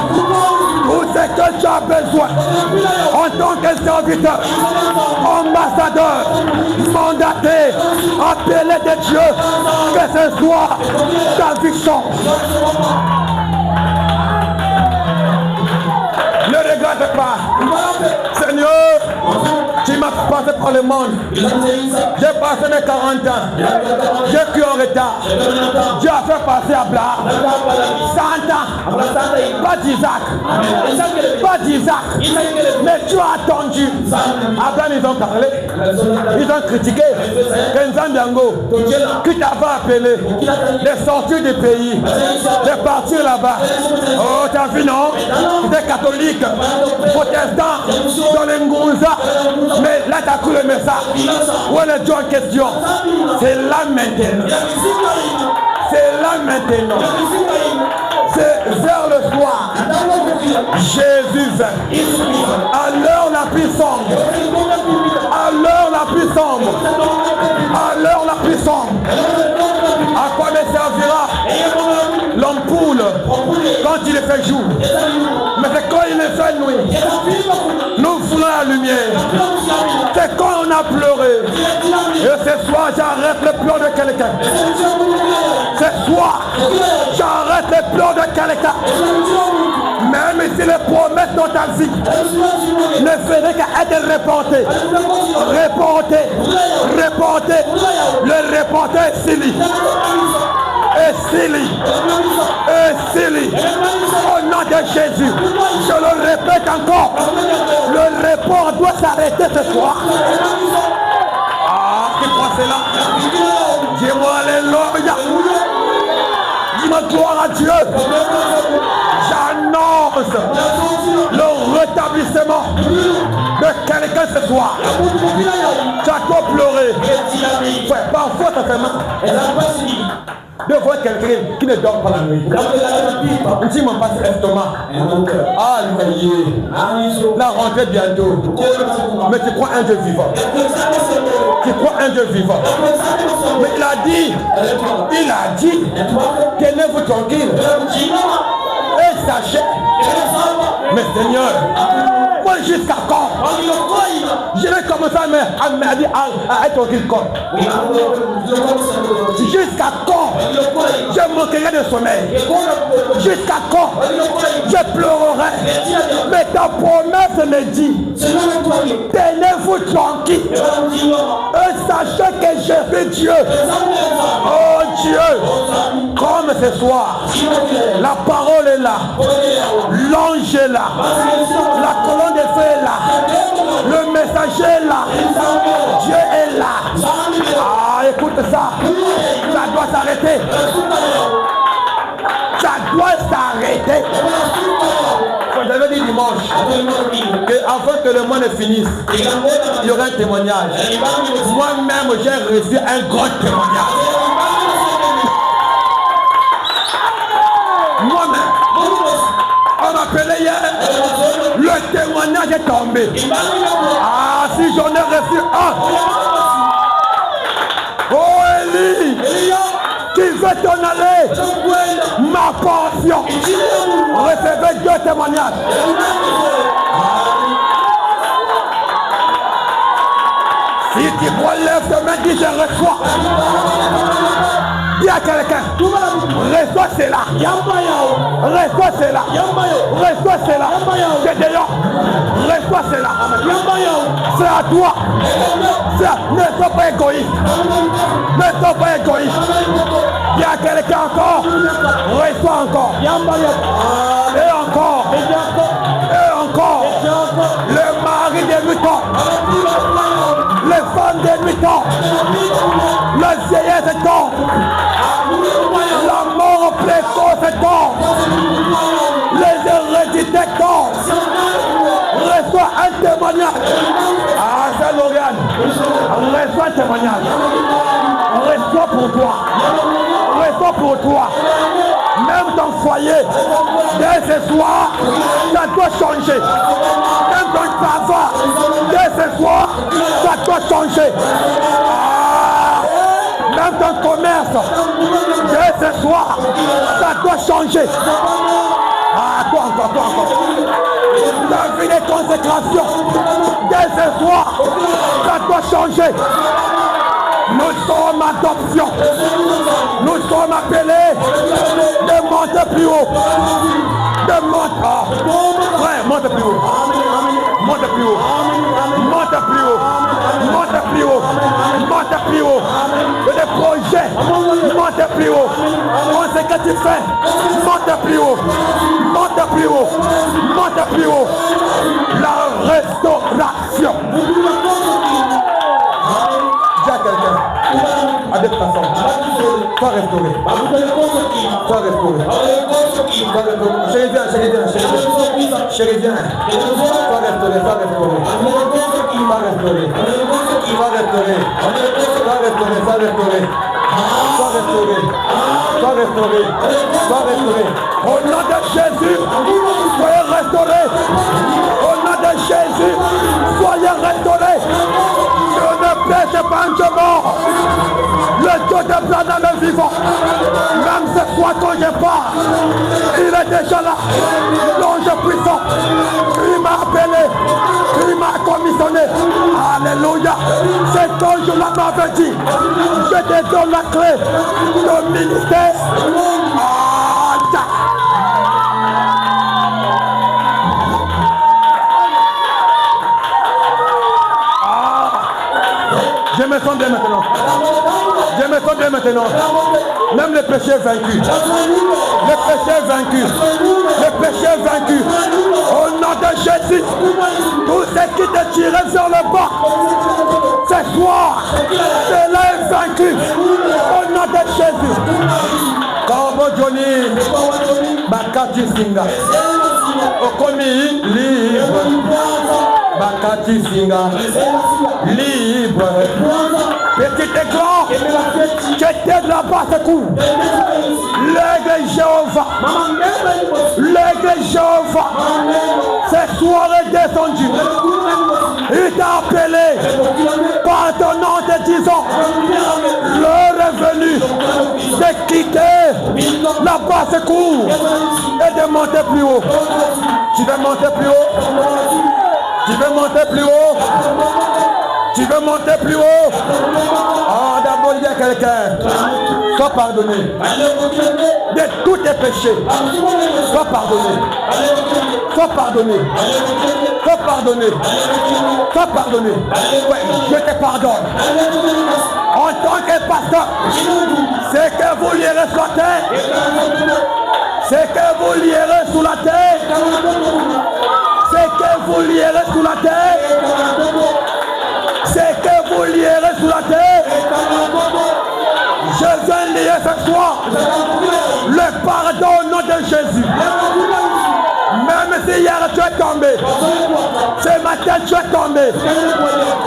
tout ce que tu as besoin, en tant que serviteur, ambassadeur, mandaté, appelé de Dieu, que ce soit ta vie change. Ne regrette pas, Seigneur, tu m'as passé par le monde. J'ai passé mes 40 ans. J'ai cru en retard. Dieu a fait passer Abraham 100 ans. Pas d'Isaac. Pas d'Isaac. Mais tu as attendu. Abraham, ils ont parlé. Ils ont critiqué. Kenzambiango, qui t'avait appelé de sortir du pays, de partir là-bas. Oh, t'as vu, non? Tu es catholique, protestant, dans les Ngunza. Mais là, tu as cru le message. Où est le Dieu en question? C'est là maintenant. C'est là maintenant. C'est vers le soir. Jésus vint. À l'heure la plus sombre. À l'heure la plus sombre. À l'heure la plus sombre. À quoi me servira l'ampoule quand il est fait jour? Mais c'est quand il est fait nuit. Nous voulons la lumière. C'est quand on a pleuré. Et ce soir, j'arrête le pleurs de quelqu'un. Ce soir, j'arrête les pleurs de quelqu'un. Même si les promesses dans ta vie ne feraient qu'à être reportées. Reportées. Le reporter est Sili. Et Sili. Au nom de Jésus, je le répète encore. Le report doit s'arrêter ce soir. Ah, qui croit cela? Dis-moi alléluia. Dis-moi gloire à Dieu. J'annonce le rétablissement de quelqu'un ce soir. Tu as trop pleuré. Parfois ça fait mal. de voir quelqu'un qui ne dort pas la nuit. Si mon passe l'estomac. Ah, la rentrée bientôt. Mais tu crois un Dieu vivant. Tu crois un Dieu vivant. Mais il a dit, tenez-vous tranquille. Et sachez, mais Seigneur, moi jusqu'à quand je vais commencer à être tranquille quand jusqu'à quand je manquerai de sommeil, jusqu'à quand je pleurerai. Mais ta promesse me dit, tenez-vous tranquille et sachez que je suis Dieu. Oh Dieu, comme ce soir, la parole est là, l'ange est là, la colonne de feu est là, le messager est là, Dieu est là. Ah, écoute ça, ça doit s'arrêter. Ça doit s'arrêter. J'avais dit dimanche qu'avant que le mois ne finisse, il y aura un témoignage. Moi-même, j'ai reçu un grand témoignage. Moi-même, on m'appelait hier, le témoignage est tombé. Ah, si j'en ai reçu un. Oh Élie, tu veux t'en aller, ma portion. Recevez 2 témoignages. Si tu relèves ta main, dis je reçois. Dis à quelqu'un, reçois cela. Reçois cela. Reçois cela. C'est d'ailleurs. Reçois cela. C'est à toi. Ne sois pas égoïste. Ne sois pas égoïste. Dis à quelqu'un encore. Reçois encore. Et encore. Et encore. Le mari des 8 ans. Les femmes des 8 ans. Le vieillesse est temps. La mort précoce est temps. Les hérédités temps. Reçois un témoignage. Ah, c'est Lauriane. Reçois un témoignage. Reçois pour toi. Reçois pour toi. Même ton foyer, dès ce soir, ça doit changer. Même ton travail, dès ce soir, ça doit changer. Ah, même ton commerce, dès ce soir, ça doit changer. Ah, toi encore. La vie de consécration, dès ce soir, ça doit changer. Nous sommes adoption. Nous sommes appelés de monter plus haut. De monter. Ouais, monte plus haut. Monte plus haut. Monte plus haut. Monte plus haut. Monte plus haut. Des projets. Monte plus haut. On sait que tu fais. Monte plus haut. Monte plus haut. Monte plus haut. La restauration. Dis à quelqu'un, à des façons, sois restauré. Sois restauré. Chérie, viens. Sois restauré. Au nom de Jésus, soyez restaurés. Au nom de Jésus, soyez restaurés. Je ne prêche pas un Dieu mort. Le Dieu de plan dans le vivant. Même cette fois quand je pars, il est déjà là. L'ange puissant. Il m'a appelé. Il m'a commissionné. Alléluia. Cet ange-là m'avait dit, je te donne la clé de ministère. Je me sens bien maintenant. Je me sens bien maintenant. Même le péché est vaincu. Le péché est vaincu. Le péché est vaincu. Au nom de Jésus, tout ce qui te tirait vers le bas, ce soir, cela est vaincu. Au nom de Jésus. Quand Johnny, Bakati Singa, Okomi, libre. Bakati Singa, libre. Petit et grand, J'étais de la basse cour. L'aigle Jéhovah. L'aigle Jéhovah. Ce soir est descendu. Il t'a appelé par ton nom te disant l'heure est venue de quitter la basse cour et de monter plus haut. Tu veux monter plus haut? Tu veux monter plus haut? Tu veux monter plus haut? Ah, d'abord il y a quelqu'un. Sois pardonné de tous tes péchés. Sois pardonné. Sois pardonné. Sois pardonné. Sois pardonné. Ouais, je te pardonne. En tant que pasteur, c'est que vous lirez sur la terre. C'est que vous lirez sous la terre. C'est que vous lirez sous la terre. C'est que vous lirez sous la terre. Je viens lire ce soir le pardon au nom de Jésus. Même si hier tu es tombé, ce matin tu es tombé,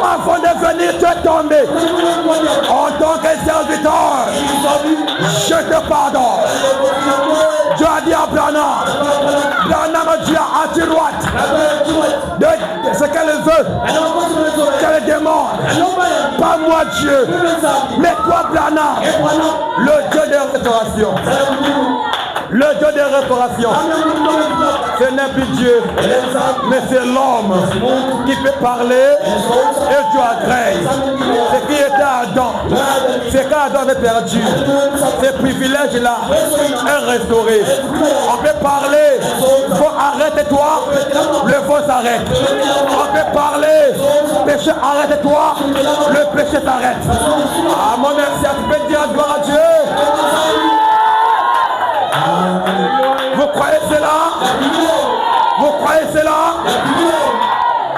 avant de venir tu es tombé, en tant que serviteur, je te pardonne. Dieu a dit à Branham, Dieu a dit droite, de ce qu'elle veut, qu'elle demande, pas moi Dieu, mais toi Branham, le Dieu de restauration. Le Dieu de réparation, ce n'est plus Dieu, mais c'est l'homme qui peut parler et Dieu agrée. Ce qui était Adam, c'est qu'Adam avait perdu. Ces privilèges-là est restauré. On peut parler, arrête-toi, le faux s'arrête. On peut parler, péché, arrête-toi, le péché s'arrête. Ah mon merci, tu peux dire gloire à Dieu. Vous croyez cela? Vous croyez cela?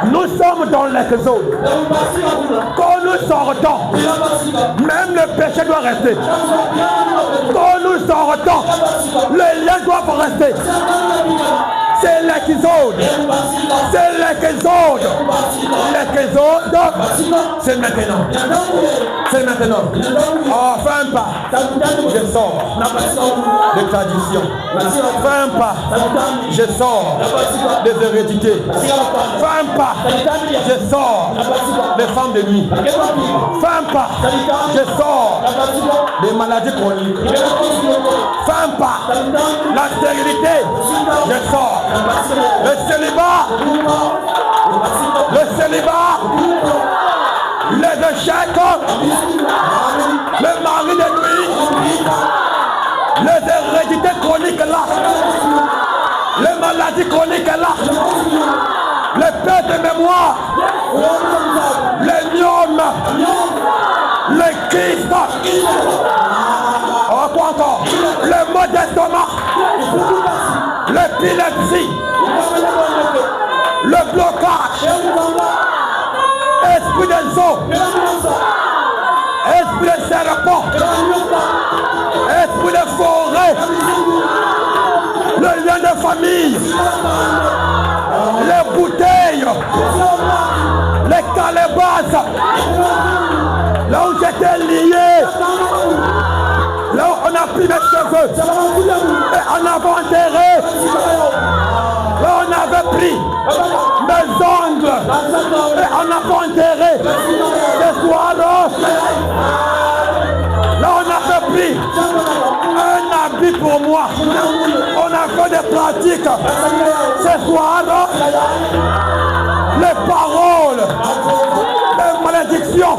Nous sommes dans l'exode. Quand nous sortons, même le péché doit rester. Quand nous sortons, les liens doivent rester. C'est l'exode. C'est l'exode. L'exode, c'est maintenant. C'est maintenant. Oh, fais un pas. Je sors des traditions. Fais un pas. Je sors des hérédités. Fais un pas. Je sors des femmes de nuit. Fais un pas. Je sors des maladies chroniques. Fais un pas. La stérilité. Je sors. Le célibat. Le célibat. Les échecs. Le mari de nuit. Les hérédités chroniques là. Les maladies chroniques là. Les pertes de mémoire, les myomes, les kystes, oh, quoi encore, le maux d'estomac, l'épilepsie, le blocage, esprit des eaux, esprit de serpent, esprit de forêt, le lien de famille, les bouteilles, les calebasses, là où j'étais lié, là où on a pris mes cheveux, et on avait enterré, là où on avait pris mes ongles, et on avait enterré, ce soir-là, là on avait pris un habit pour moi, on a fait des pratiques, ce soir-là, les paroles, les malédictions,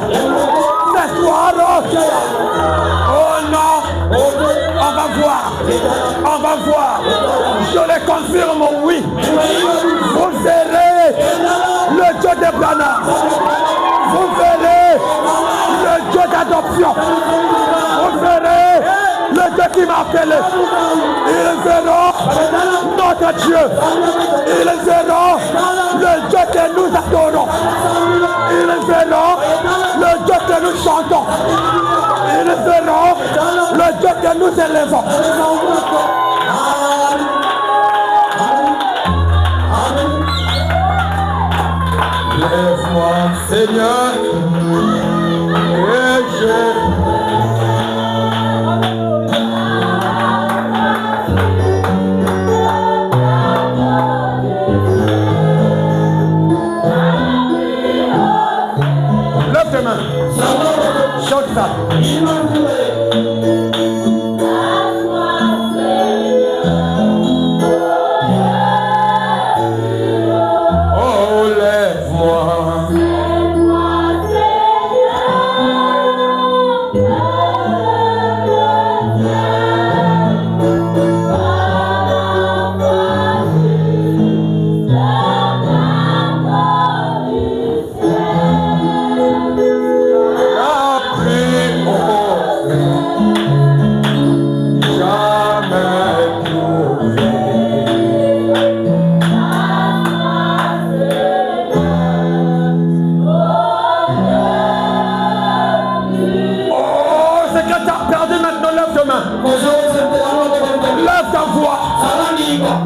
ce soir-là, oh non, on va voir, je les confirme, oui, vous verrez le Dieu de Branham, vous verrez le Dieu d'adoption, vous verrez le Dieu qui m'a appelé, ils verront notre Dieu, ils verront le Dieu que nous adorons, ils verront le Dieu que nous chantons, ils verront le Dieu que nous élevons. Lève-moi, Seigneur, et je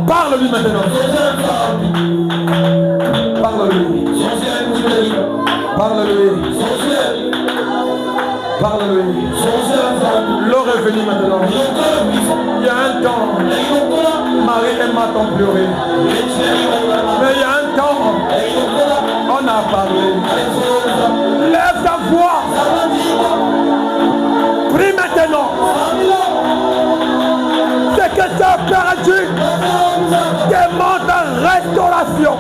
Parle-lui maintenant. Parle-lui. Parle-lui. Parle-lui. L'heure est venue maintenant. Il y a un temps, Marie et Marthe ont pleuré. Mais il y a un temps, on a parlé. Lève ta voix. Prie maintenant. C'est que tu as perdu. Demande la restauration.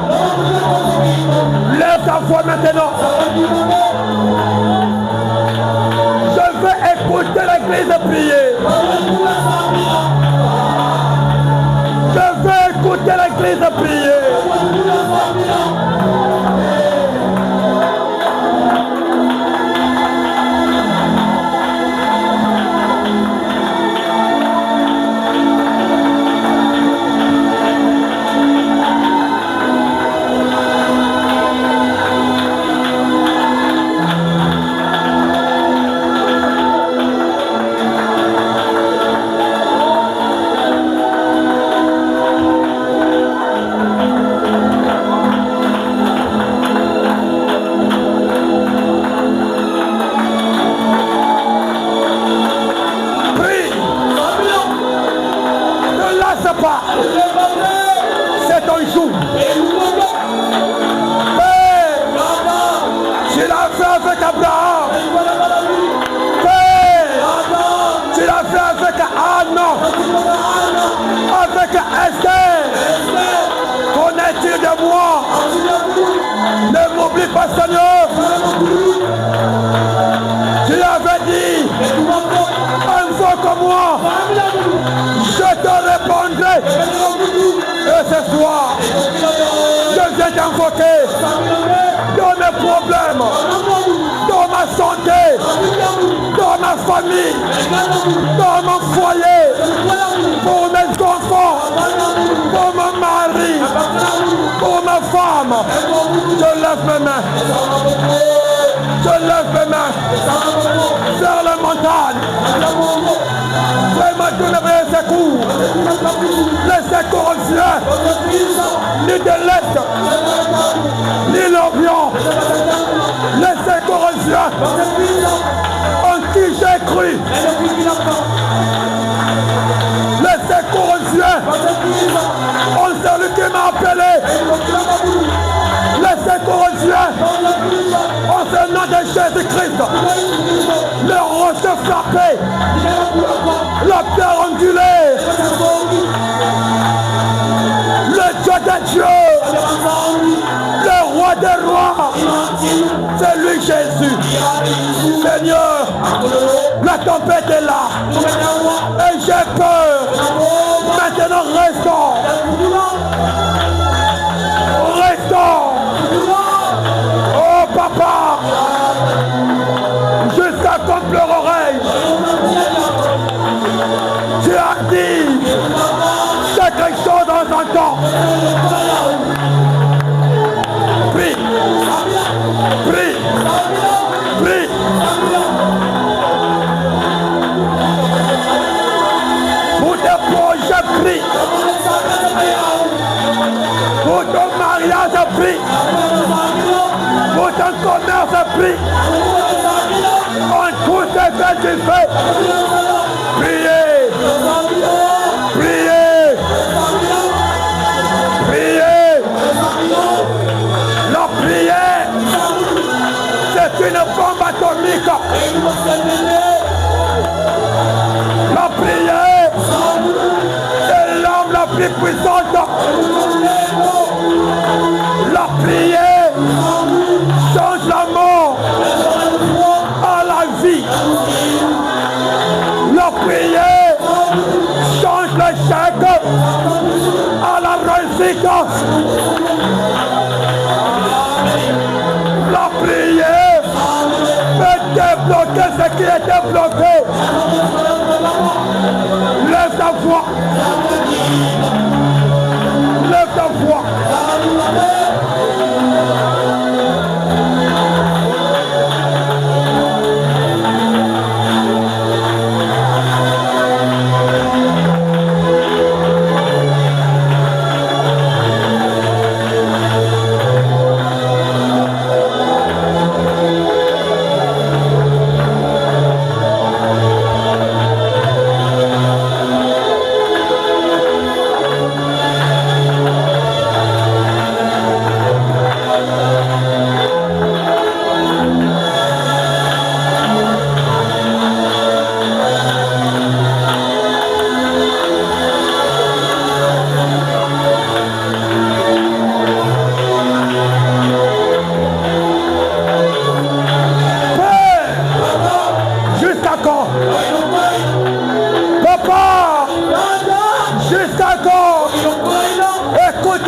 Lève ta voix maintenant. Je veux écouter l'église prier. Je veux écouter l'église prier. C'est ton jour. Tu l'as fait avec Abraham. Tu l'as fait avec Anna. Avec Esther. Connais-tu de moi? Ne m'oublie pas, Seigneur. Tu l'avais dit. Un fois comme moi. Je te répondrai. Et ce soir, je viens t'invoquer dans mes problèmes, dans ma santé, dans ma famille, dans mon foyer, pour mes enfants, pour mon mari, pour ma femme. Je lève mes mains. Je lève mes mains vers la montagne. Vraiment, tu n'avais un secours. Les secours anciens, ni de l'Est, ni l'Orient. Les secours anciens, en qui j'ai cru. Les secours anciens, en celui qui m'a appelé. Les secours anciens, en ce nom de Jésus-Christ. Les roches frappées, la pierre ondulée, le Dieu des dieux, le roi des rois, c'est lui Jésus. Seigneur, la tempête est là et j'ai peur. Maintenant restons. Oh papa, jusqu'à qu'on pleure oreille. Tu as dit, c'est quelque chose dans un temps. Prie, prie, prie. Pour tes projets, prie. Pour ton mariage, prie. Pour ton commerce, prie. En tout ce que tu fais, priez. Priez. Priez. La prière, c'est une bombe atomique. l'esprit puissant. La prière change la mort à la vie. La prière change l'échec à la réussite. La prière peut débloquer ce qui était bloqué. Lève ta voix. Lève ta voix.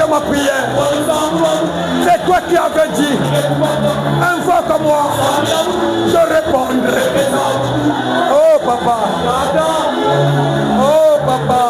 Ma prière, c'est toi qui avais dit, invoque moi, je répondrai. Oh papa, oh papa.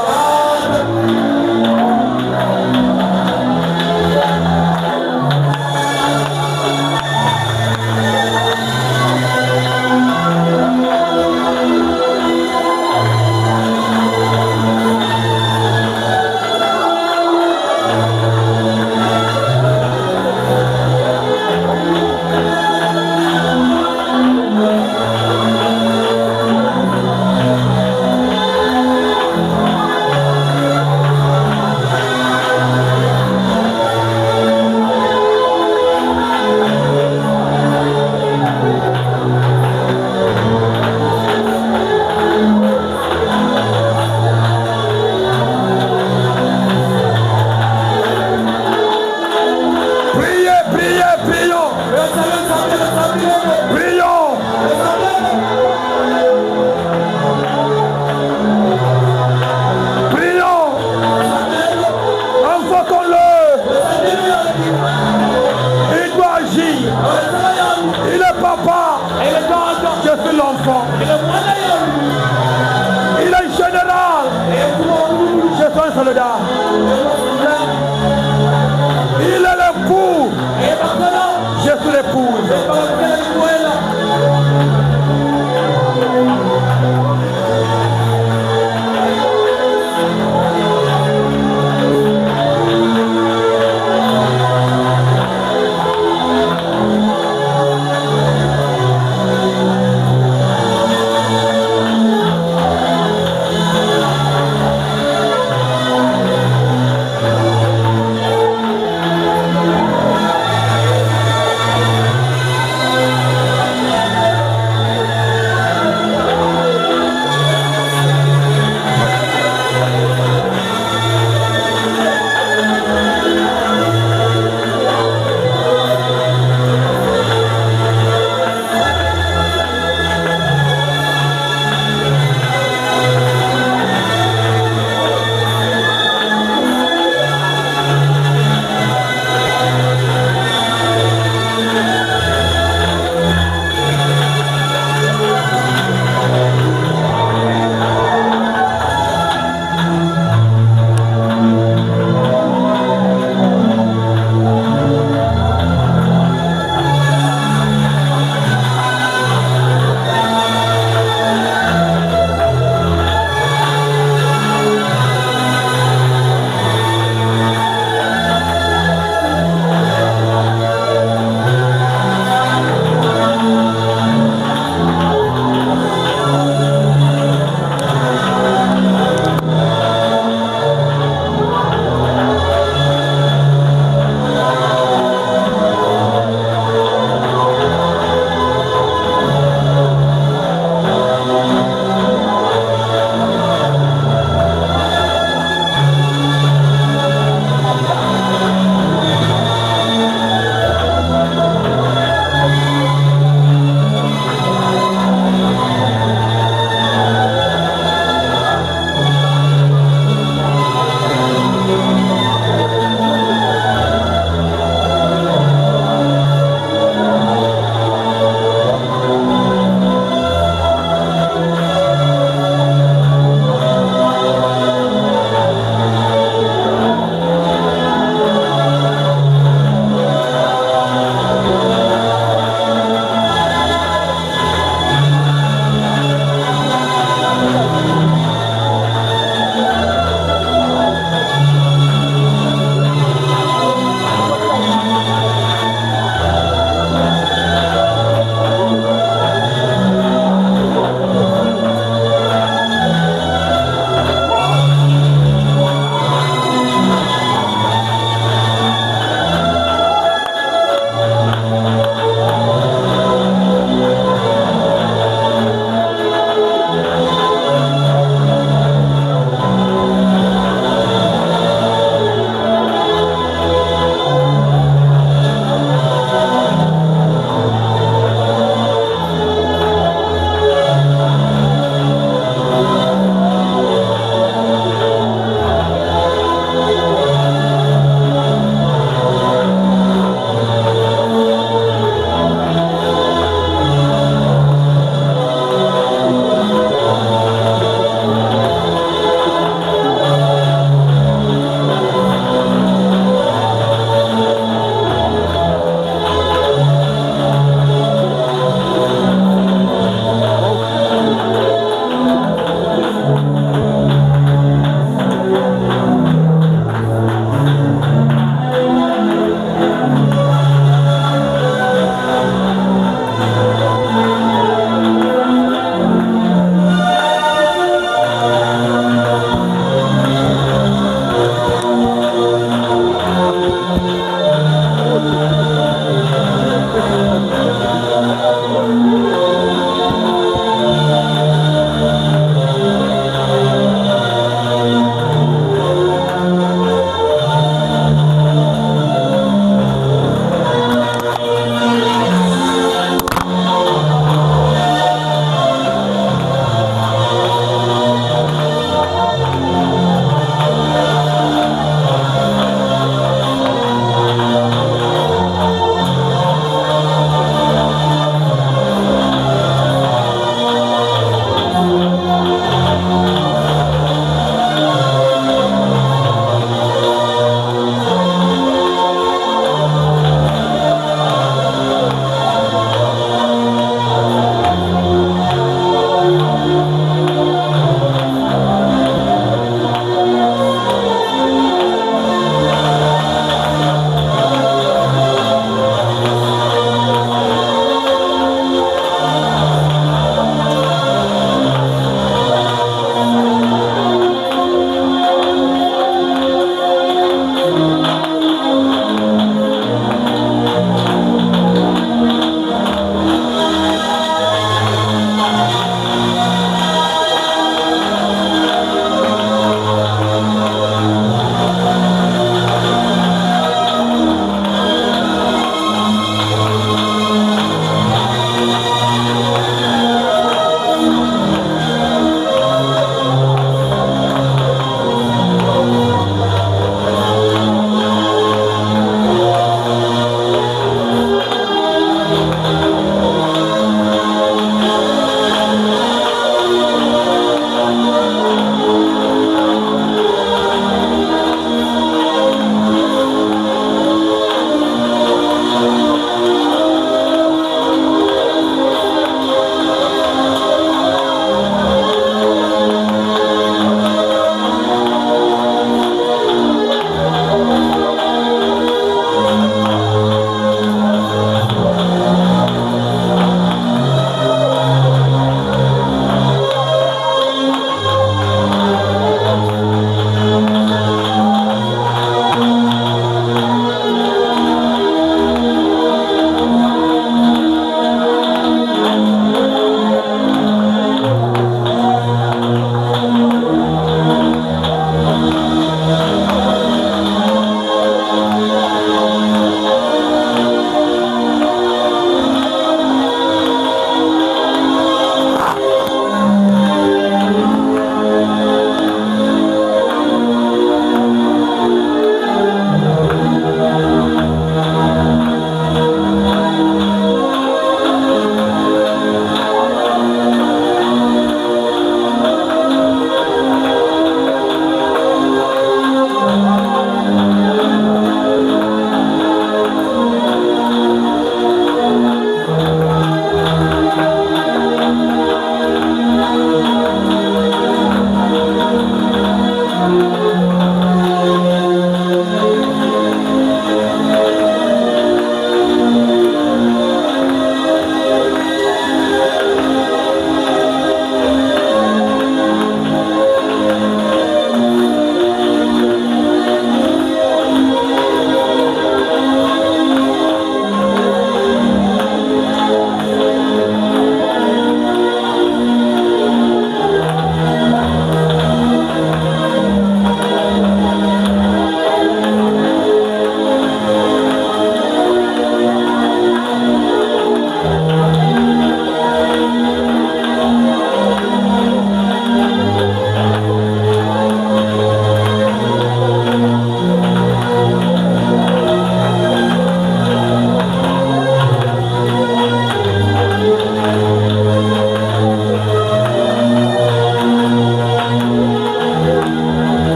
Il est général. Je suis un soldat. Il est l'époux. Je suis l'épouse.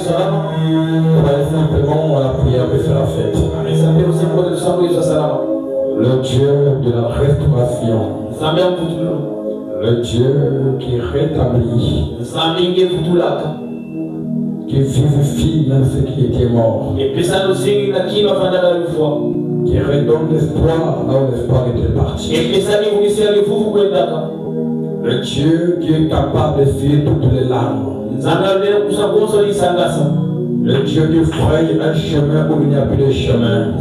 On va aller simplement à la prière que sera faite. Le Dieu de la restauration. Le Dieu qui rétablit. Qui vivifie même ce qui était mort. Qui redonne l'espoir là où l'espoir était parti. Le Dieu qui est capable d'essuyer toutes les larmes. Le Dieu qui fraye un chemin où il n'y a plus de chemin.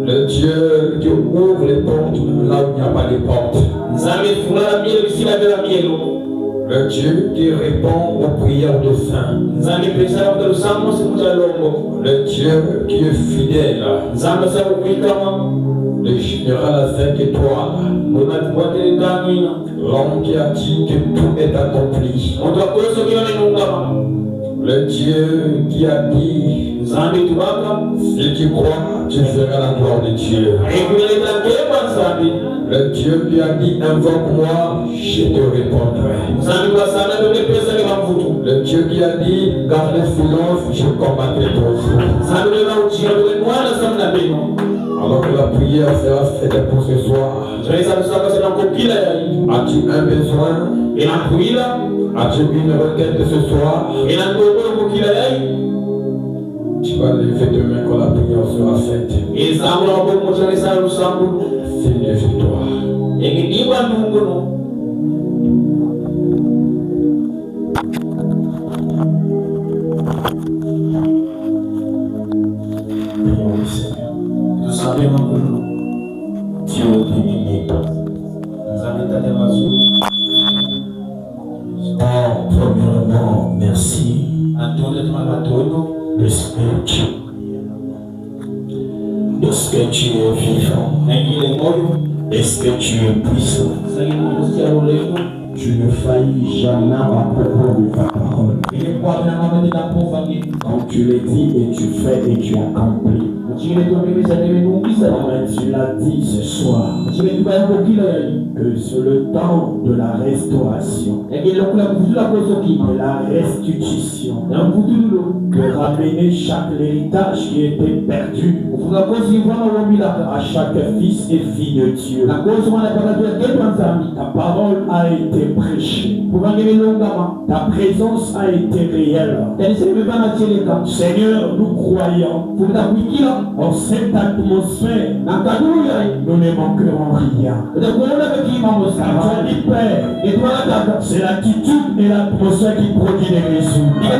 Le Dieu qui ouvre les portes là où il n'y a pas de portes. Le Dieu qui répond aux prières des saints. Le Dieu qui est fidèle. Le général à 5 étoiles. L'homme qui a dit que tout est accompli. Le Dieu qui a dit, si tu crois, tu verras la gloire de Dieu. Le Dieu qui a dit, invoque-moi, je te répondrai. Le Dieu qui a dit, garde le silence, je combattrai pour vous. Alors que la prière sera faite pour ce soir. As-tu un besoin? As-tu une requête ce soir? Tu vas lever demain quand la prière sera faite. Signe de victoire. Dieu béni. Premièrement, merci de ce que tu es vivant, est-ce que tu es puissant. Tu ne faillis jamais à propos de ta parole. Quand tu le dis et tu fais et tu accomplis. Comme tu l'as dit ce soir, que c'est le temps de la restauration, de la restitution, de ramener chaque héritage qui était perdu à chaque fils et fille de Dieu. Ta parole a été prêchée. Ta présence a été réelle. Seigneur, nous croyons en cette atmosphère, nous ne manquerons rien. Père, c'est l'attitude et l'atmosphère qui produit les résultats.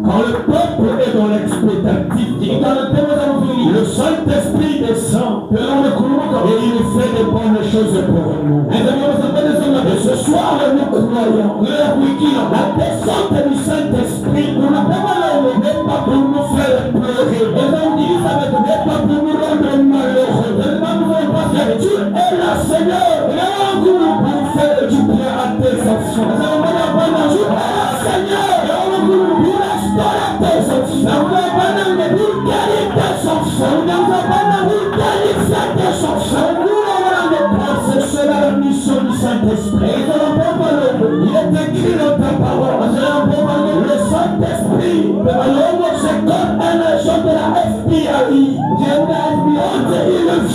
Quand le peuple est dans l'expectative, le Saint-Esprit descend et il fait de bonnes choses pour nous. Et ce soir, nous croyons la descente du Saint-Esprit n'est pas pour nous faire pleurer, n'est pas pour nous rendre malheureux. Tu es là, Seigneur, pour faire du bien à tes enfants. Tu es là, Seigneur, pour restaurer tes enfants, pour guérir tes enfants, pour guérir tes enfants. C'est la mission du Saint-Esprit. Il est écrit dans ta parole. Le Saint-Esprit, c'est comme un agent de la FBI. Il vient pour exécuter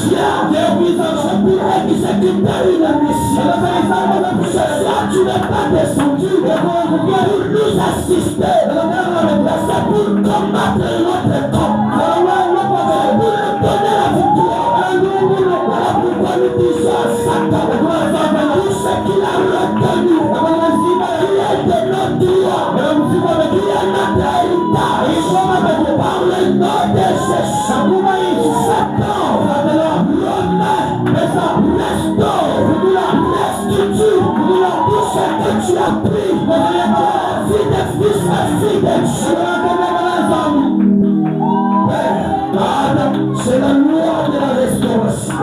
une mission. Ce soir, tu n'es pas descendu pour nous assister. C'est pour combattre notre camp. Pour nous donner la victoire. Voilà pourquoi nous disons à Satan, tout ce qu'il a retenu, qui est de notre droit, qui est notre héritage, par le nom de Jésus, Satan, restaure, restitue tout ce que tu as pris, fille de fils et fille de Dieu. C'est la loi de la restauration.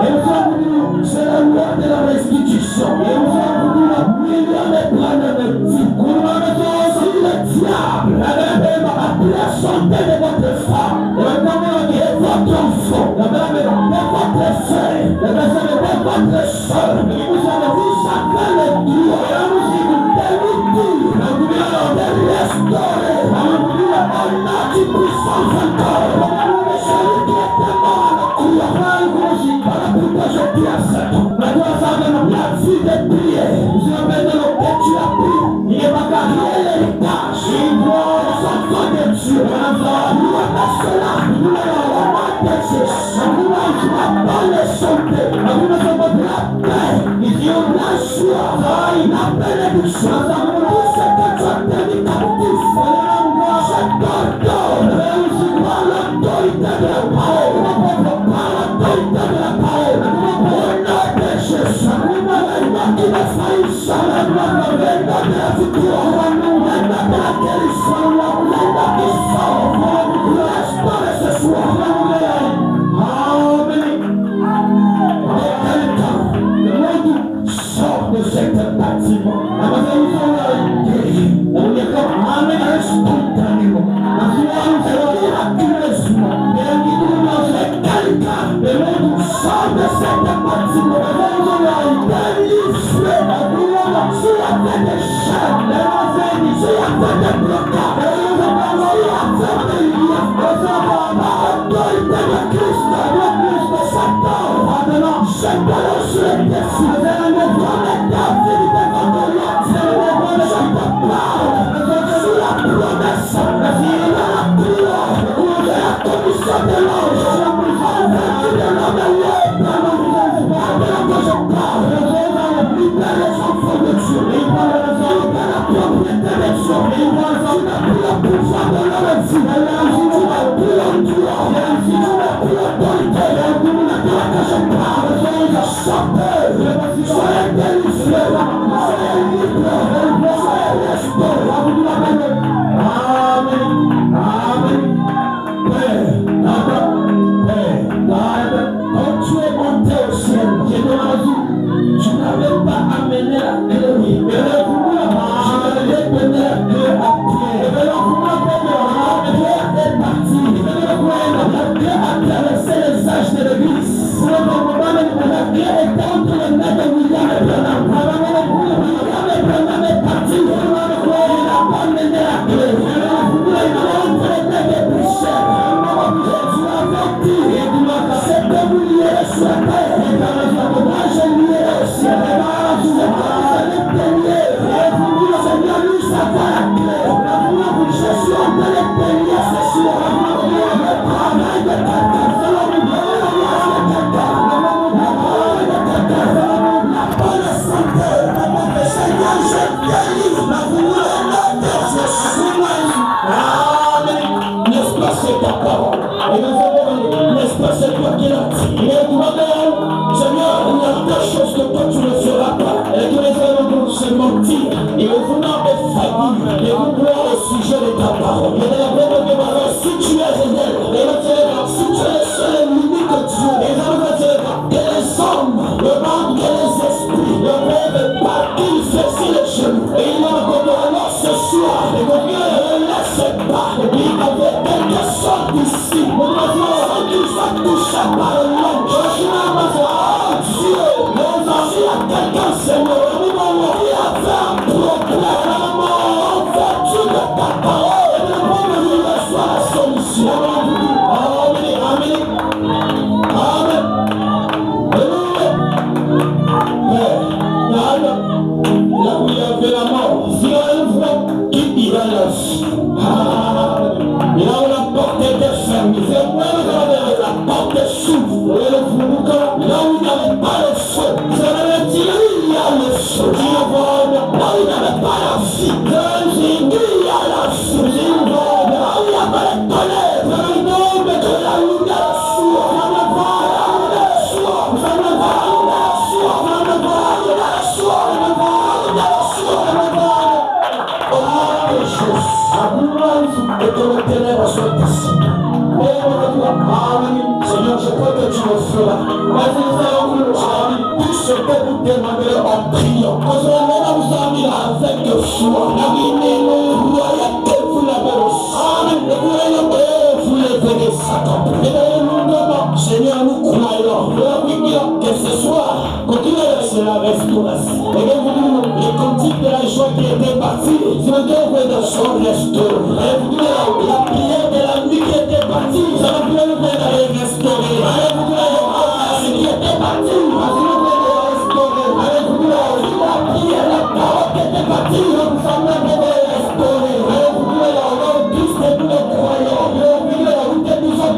C'est la loi de la restitution. Millions de plans de vie. Si le diable a présenté de votre femme, de votre enfant, de votre frère, de votre soeur, vous avez le droit de nous dire.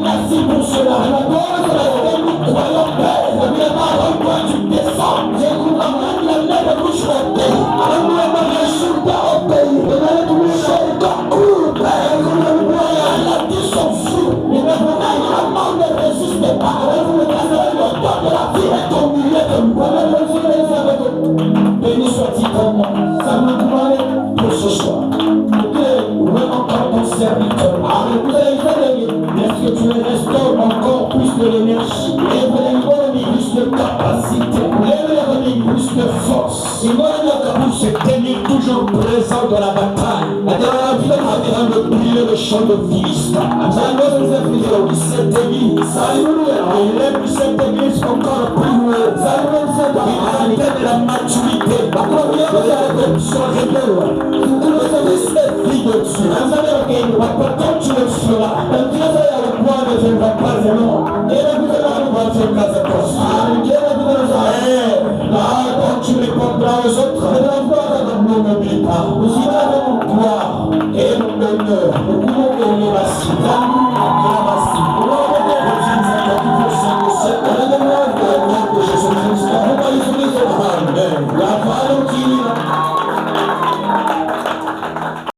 Merci pour cela. serviteurs. Est-ce que tu les restaures encore plus de l'énergie? Plus de capacité, plus de force. Pour se tenir toujours présent dans la bataille. Afin de briller le champ de Philistin. Cette église, il aime cette église encore plus loin. Il atteint de la maturité. La première rédemption révèle. Cette vie de Dieu. Quand tu le feras, le roi ne viendra pas vraiment. Et le gouvernement va faire